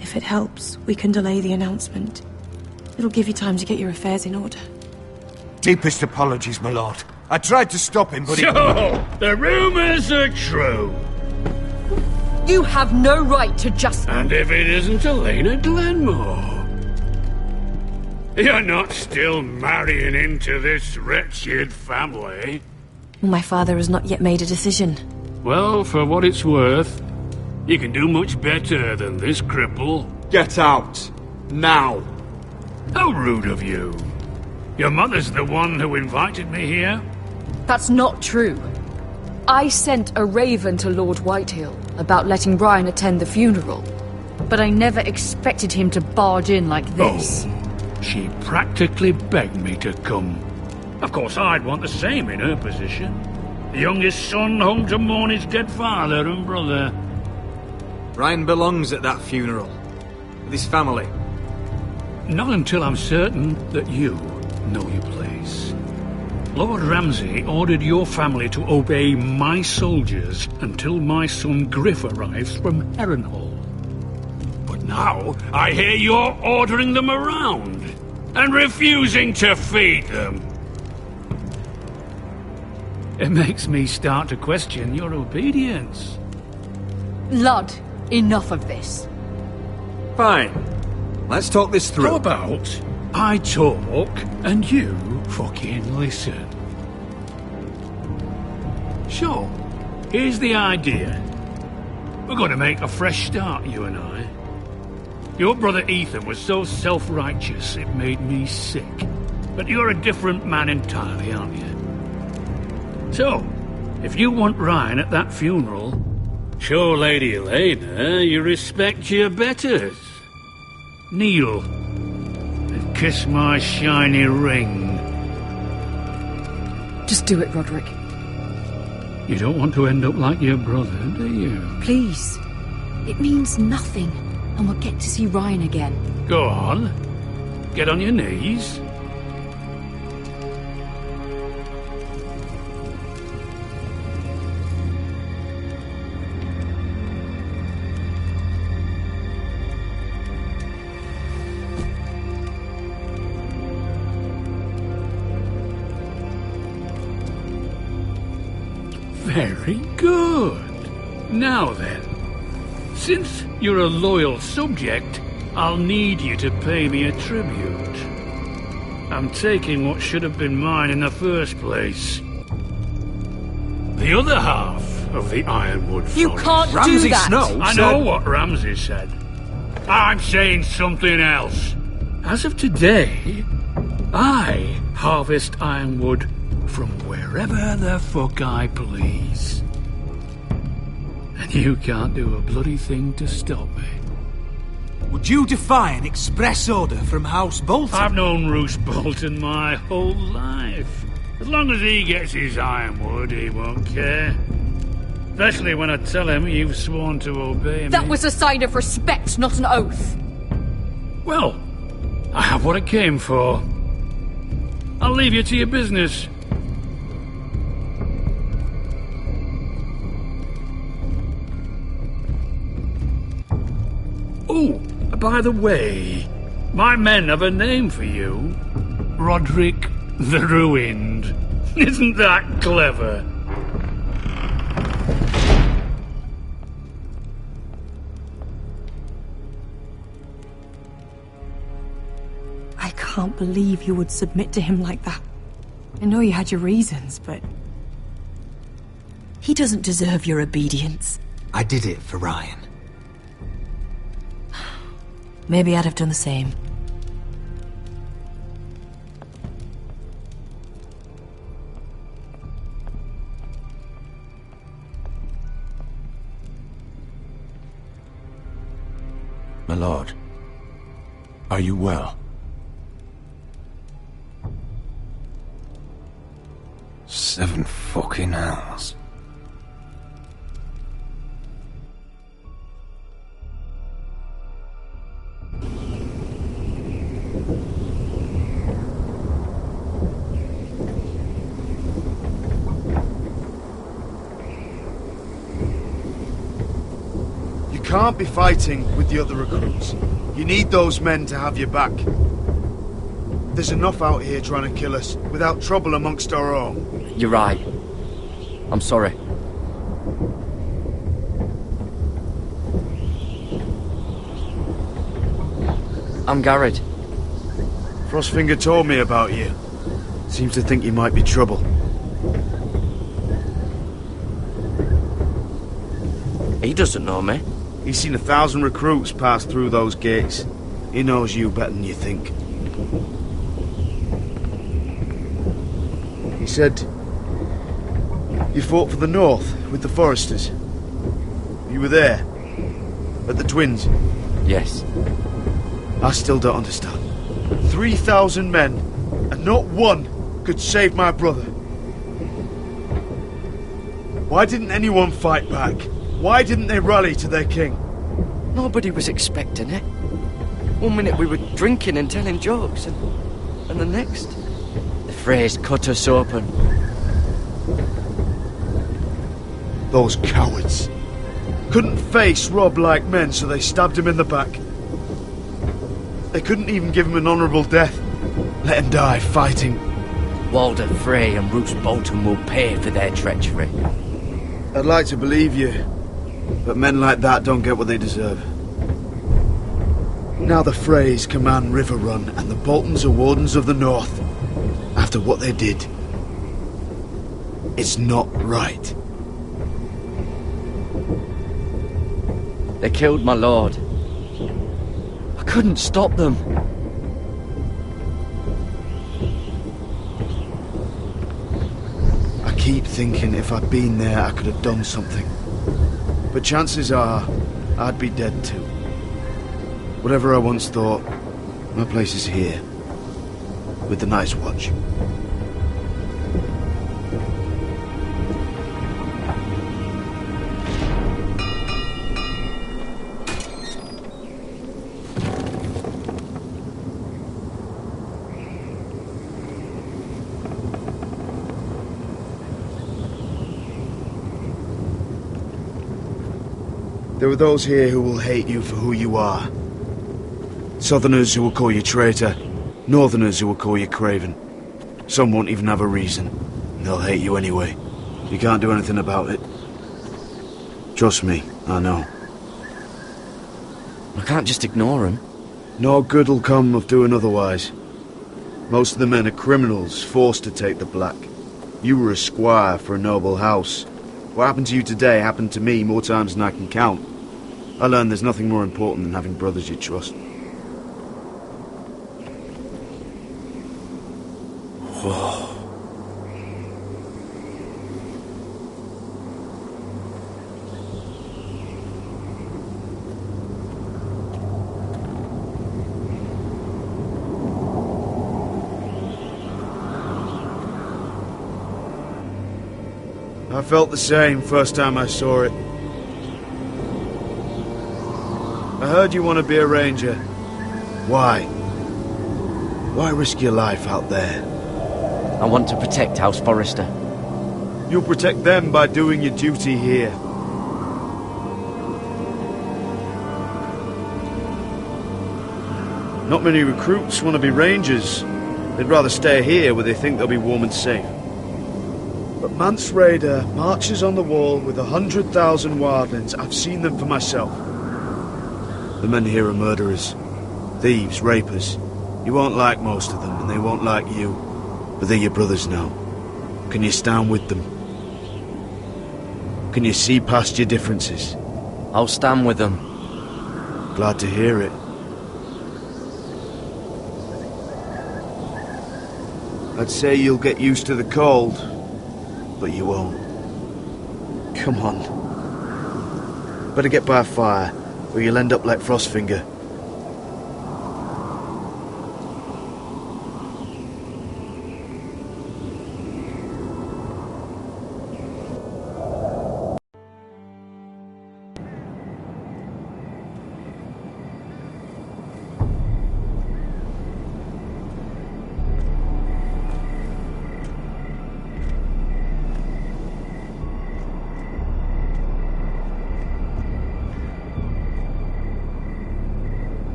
If it helps, we can delay the announcement. It'll give you time to get your affairs in order. Deepest apologies, my lord. I tried to stop him, but So, the rumors are true. You have no right to just... And if it isn't Elena Glenmore? You're not still marrying into this wretched family. My father has not yet made a decision. Well, for what it's worth, you can do much better than this cripple. Get out. Now. How rude of you. Your mother's the one who invited me here? That's not true. I sent a raven to Lord Whitehill about letting Brian attend the funeral, but I never expected him to barge in like this. Oh, she practically begged me to come. Of course, I'd want the same in her position. The youngest son home to mourn his dead father and brother. Brian belongs at that funeral, with his family. Not until I'm certain that you know your place. Lord Ramsay ordered your family to obey my soldiers until my son Griff arrives from Harrenhal. But now I hear you're ordering them around and refusing to feed them. It makes me start to question your obedience. Lud, enough of this. Fine. Let's talk this through. How about I talk and you fucking listen? Sure. Here's the idea. We're going to make a fresh start, you and I. Your brother Ethan was so self-righteous it made me sick. But you're a different man entirely, aren't you? So, if you want Ryan at that funeral, show Lady Elena you respect your betters. Kneel and kiss my shiny ring. Just do it, Roderick. You don't want to end up like your brother, do you? Please. It means nothing, and we'll get to see Ryan again. Go on. Get on your knees. Very good. Now then, since you're a loyal subject, I'll need you to pay me a tribute. I'm taking what should have been mine in the first place. The other half of the Ironwood Forest. You can't do that! I know what Ramsay said. I'm saying something else. As of today, I harvest ironwood from wherever the fuck I please. And you can't do a bloody thing to stop me. Would you defy an express order from House Bolton? I've known Roose Bolton my whole life. As long as he gets his ironwood, he won't care. Especially when I tell him you've sworn to obey me. That was a sign of respect, not an oath. Well, I have what I came for. I'll leave you to your business. Oh, by the way, my men have a name for you. Roderick the Ruined. Isn't that clever? I can't believe you would submit to him like that. I know you had your reasons, but... he doesn't deserve your obedience. I did it for Ryan. Maybe I'd have done the same. My lord, are you well? 7 fucking hours. You can't be fighting with the other recruits. You need those men to have your back. There's enough out here trying to kill us, without trouble amongst our own. You're right. I'm sorry. I'm Garrett. Frostfinger told me about you. Seems to think you might be trouble. He doesn't know me. He's seen 1,000 recruits pass through those gates. He knows you better than you think. He said you fought for the North with the Foresters. You were there, at the Twins. Yes. I still don't understand. 3,000 men, and not one could save my brother. Why didn't anyone fight back? Why didn't they rally to their king? Nobody was expecting it. One minute we were drinking and telling jokes, and the next... the Freys cut us open. Those cowards. Couldn't face Rob like men, so they stabbed him in the back. They couldn't even give him an honourable death. Let him die fighting. Walder Frey and Roose Bolton will pay for their treachery. I'd like to believe you, but men like that don't get what they deserve. Now the Freys command River Run, and the Boltons are Wardens of the North. After what they did, it's not right. They killed my lord. I couldn't stop them. I keep thinking if I'd been there, I could have done something. But chances are, I'd be dead too. Whatever I once thought, my place is here. With the Night's Watch. There are those here who will hate you for who you are. Southerners who will call you traitor, Northerners who will call you craven. Some won't even have a reason, and they'll hate you anyway. You can't do anything about it. Trust me, I know. I can't just ignore him. No good'll come of doing otherwise. Most of the men are criminals, forced to take the black. You were a squire for a noble house. What happened to you today happened to me more times than I can count. I learned there's nothing more important than having brothers you trust. Whoa. I felt the same first time I saw it. I heard you want to be a ranger. Why? Why risk your life out there? I want to protect House Forrester. You'll protect them by doing your duty here. Not many recruits want to be rangers. They'd rather stay here where they think they'll be warm and safe. But Mance Rayder marches on the wall with 100,000 wildlings. I've seen them for myself. The men here are murderers, thieves, rapers. You won't like most of them, and they won't like you. But they're your brothers now. Can you stand with them? Can you see past your differences? I'll stand with them. Glad to hear it. I'd say you'll get used to the cold, but you won't. Come on. Better get by a fire, or you'll end up like Frostfinger.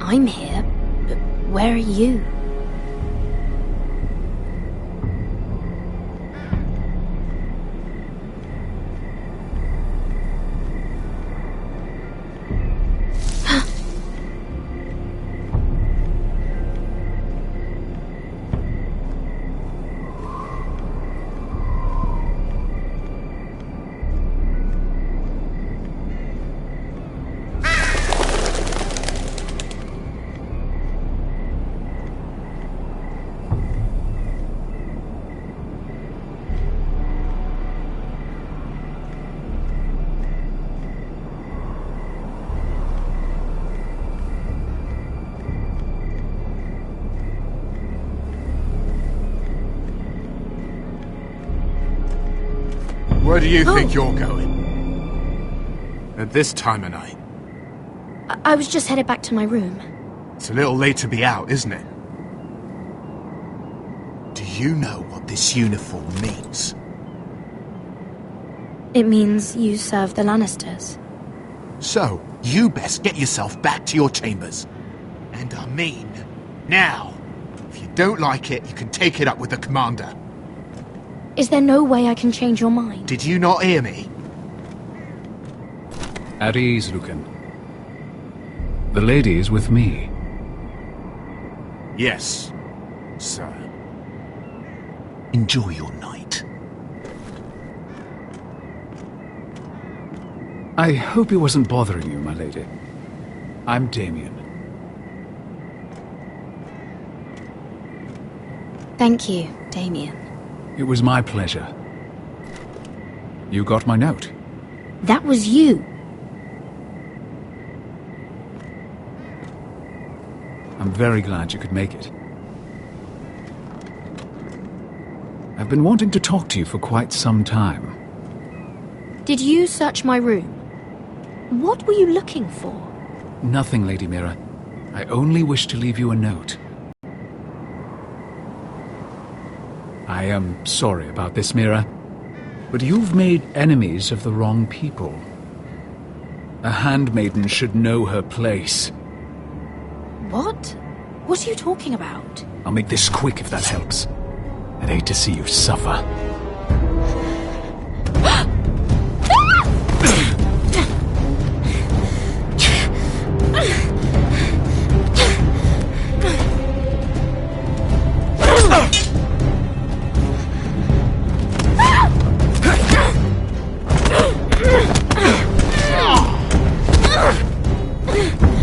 I'm here, but where are you? Where do you think you're going? At this time of night? I was just headed back to my room. It's a little late to be out, isn't it? Do you know what this uniform means? It means you serve the Lannisters. So, you best get yourself back to your chambers. And I mean, now. If you don't like it, you can take it up with the commander. Is there no way I can change your mind? Did you not hear me? At ease, Lucan. The lady is with me. Yes, sir. Enjoy your night. I hope he wasn't bothering you, my lady. I'm Damien. Thank you, Damien. It was my pleasure. You got my note. That was you. I'm very glad you could make it. I've been wanting to talk to you for quite some time. Did you search my room? What were you looking for? Nothing, Lady Mira. I only wish to leave you a note. I am sorry about this, Mira, but you've made enemies of the wrong people. A handmaiden should know her place. What? What are you talking about? I'll make this quick if that helps. A I'd hate to see you suffer.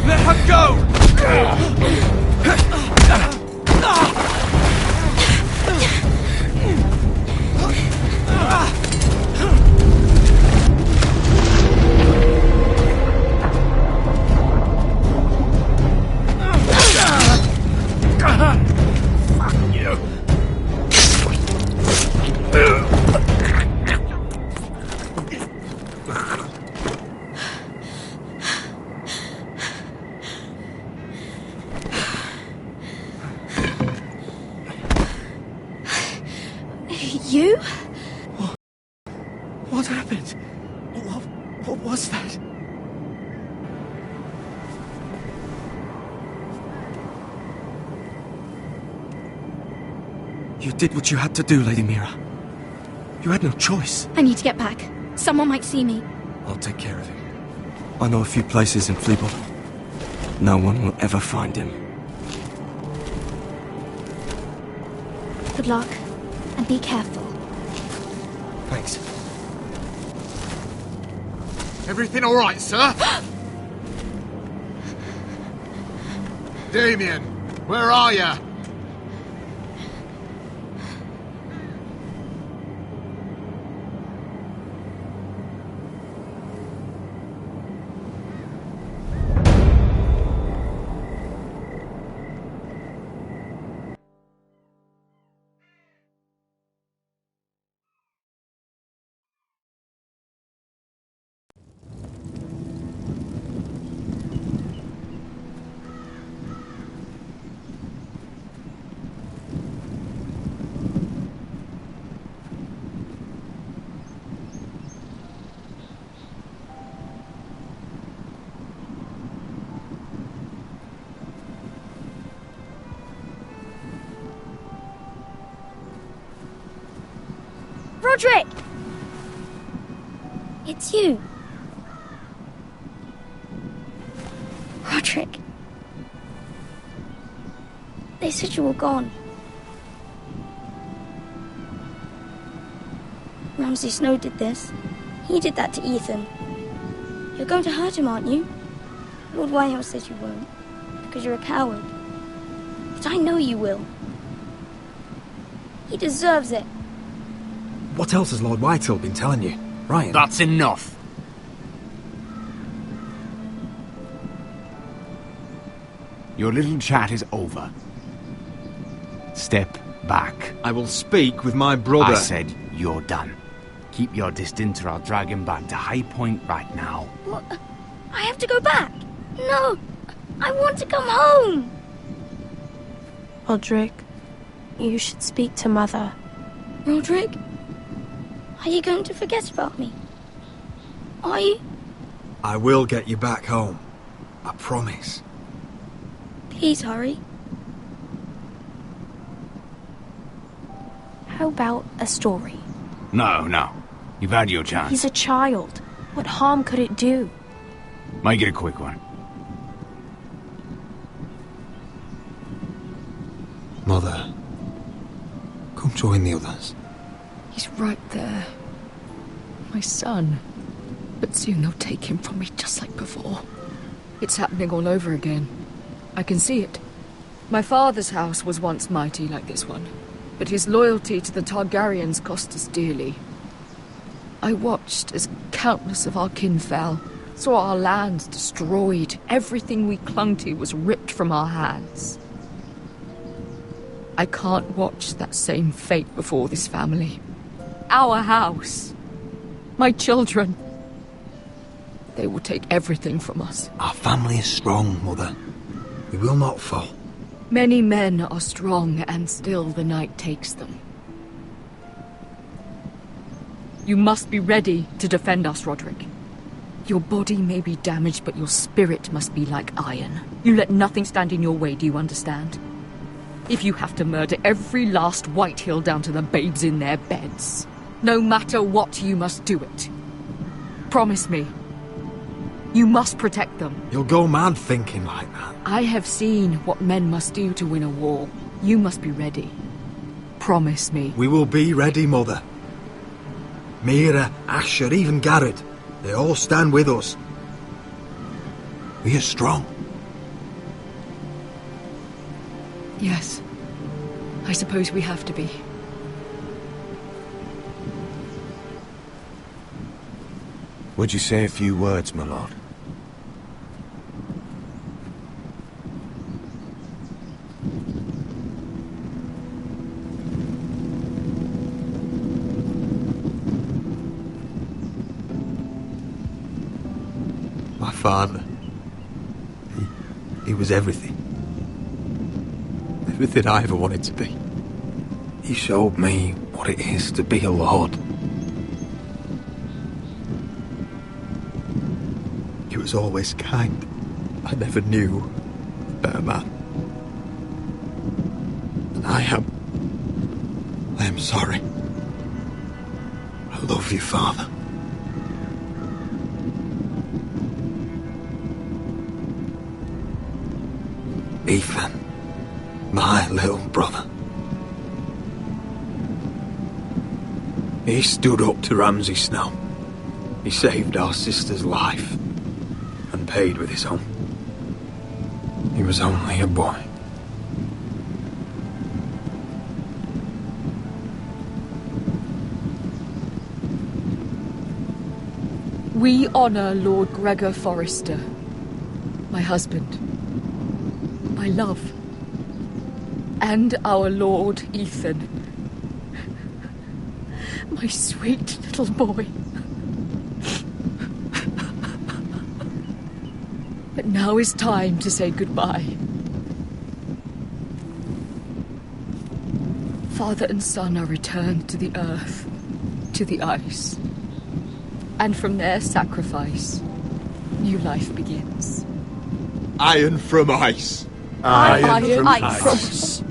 Let her go! Fuck you. You? What happened? What was that? You did what you had to do, Lady Mira. You had no choice. I need to get back. Someone might see me. I'll take care of him. I know a few places in Fleabot. No one will ever find him. Good luck, and be careful. Thanks. Everything all right, sir? Damien, where are you? Roderick! It's you. Roderick. They said you were gone. Ramsay Snow did this. He did that to Ethan. You're going to hurt him, aren't you? Lord Whitehill says you won't, because you're a coward. But I know you will. He deserves it. What else has Lord Whitehill been telling you, Ryan? That's enough. Your little chat is over. Step back. I will speak with my brother. I said you're done. Keep your distance or I'll drag him back to High Point right now. What? I have to go back? No! I want to come home! Roderick, you should speak to Mother. Roderick? Are you going to forget about me? Are you? I will get you back home. I promise. Please hurry. How about a story? No. You've had your chance. He's a child. What harm could it do? Make it a quick one. Mother, come join the others. He's right there. My son. But soon they'll take him from me just like before. It's happening all over again. I can see it. My father's house was once mighty like this one, but his loyalty to the Targaryens cost us dearly. I watched as countless of our kin fell, saw our lands destroyed, everything we clung to was ripped from our hands. I can't watch that same fate before this family. Our house. My children. They will take everything from us. Our family is strong, Mother. We will not fall. Many men are strong, and still the night takes them. You must be ready to defend us, Roderick. Your body may be damaged, but your spirit must be like iron. You let nothing stand in your way, do you understand? If you have to murder every last Whitehill down to the babes in their beds. No matter what, you must do it. Promise me. You must protect them. You'll go mad thinking like that. I have seen what men must do to win a war. You must be ready. Promise me. We will be ready, Mother. Mira, Asher, even Garrett. They all stand with us. We are strong. Yes. I suppose we have to be. Would you say a few words, my lord? My father. He was everything. Everything I ever wanted to be. He showed me what it is to be a lord. He was always kind. I never knew a better man. And I am sorry. I love you, Father. Ethan, my little brother. He stood up to Ramsay Snow. He saved our sister's life and paid with his own. He was only a boy. We honor Lord Gregor Forrester, my husband, my love, and our Lord Ethan, my sweet little boy. But now is time to say goodbye. Father and son are returned to the earth, to the ice. And from their sacrifice, new life begins. Iron from ice. Iron from ice.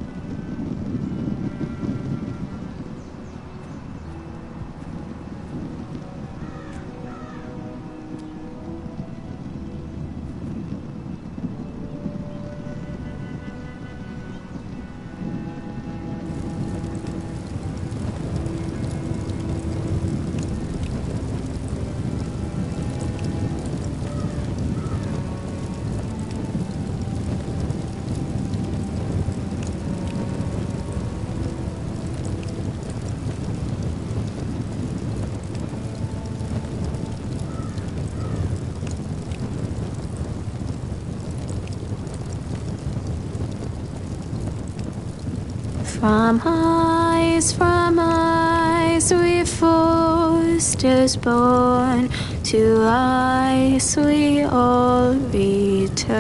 From ice we Forsters born, to ice we all return.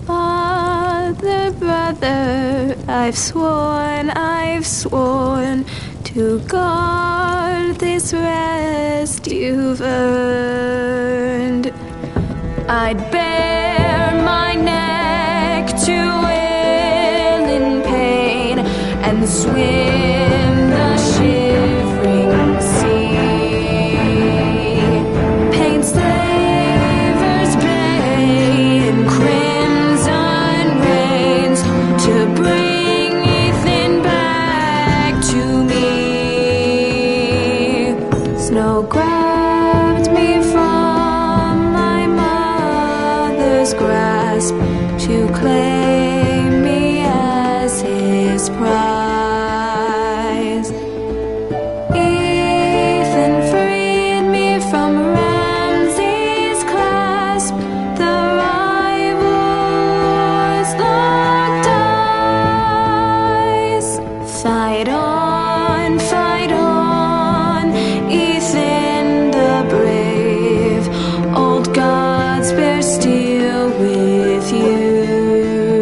Father, brother, I've sworn to guard this rest you've earned. I'd bare my neck to and swim the shivering sea. Paint Slaver's Bay in crimson rains to bring Ethan back to me. Snow grabbed me from my mother's grasp to claim me as his prize. Fight on, Ethan the brave. Old gods bear steel with you.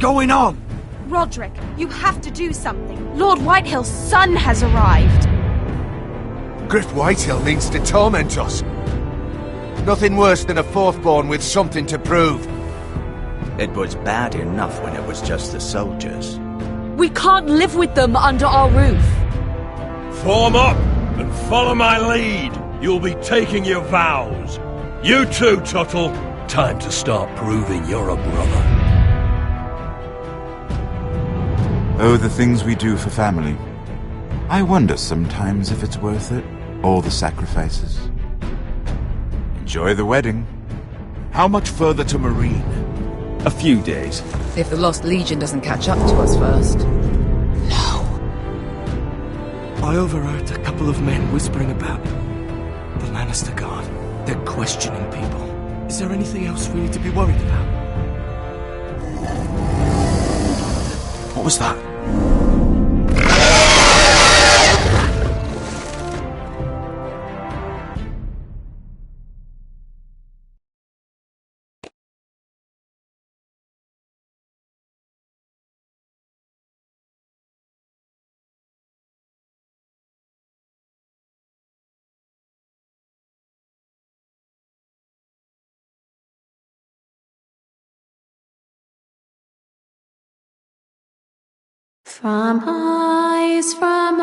going on? Roderick, you have to do something. Lord Whitehill's son has arrived. Griff Whitehill means to torment us. Nothing worse than a fourth-born with something to prove. It was bad enough when it was just the soldiers. We can't live with them under our roof. Form up and follow my lead. You'll be taking your vows. You too, Tuttle. Time to start proving you're a brother. Oh, the things we do for family. I wonder sometimes if it's worth it. All the sacrifices. Enjoy the wedding. How much further to Marine? A few days. If the Lost Legion doesn't catch up to us first. I overheard a couple of men whispering about the Lannister Guard. They're questioning people. Is there anything else we need to be worried about? What was that? From eyes, from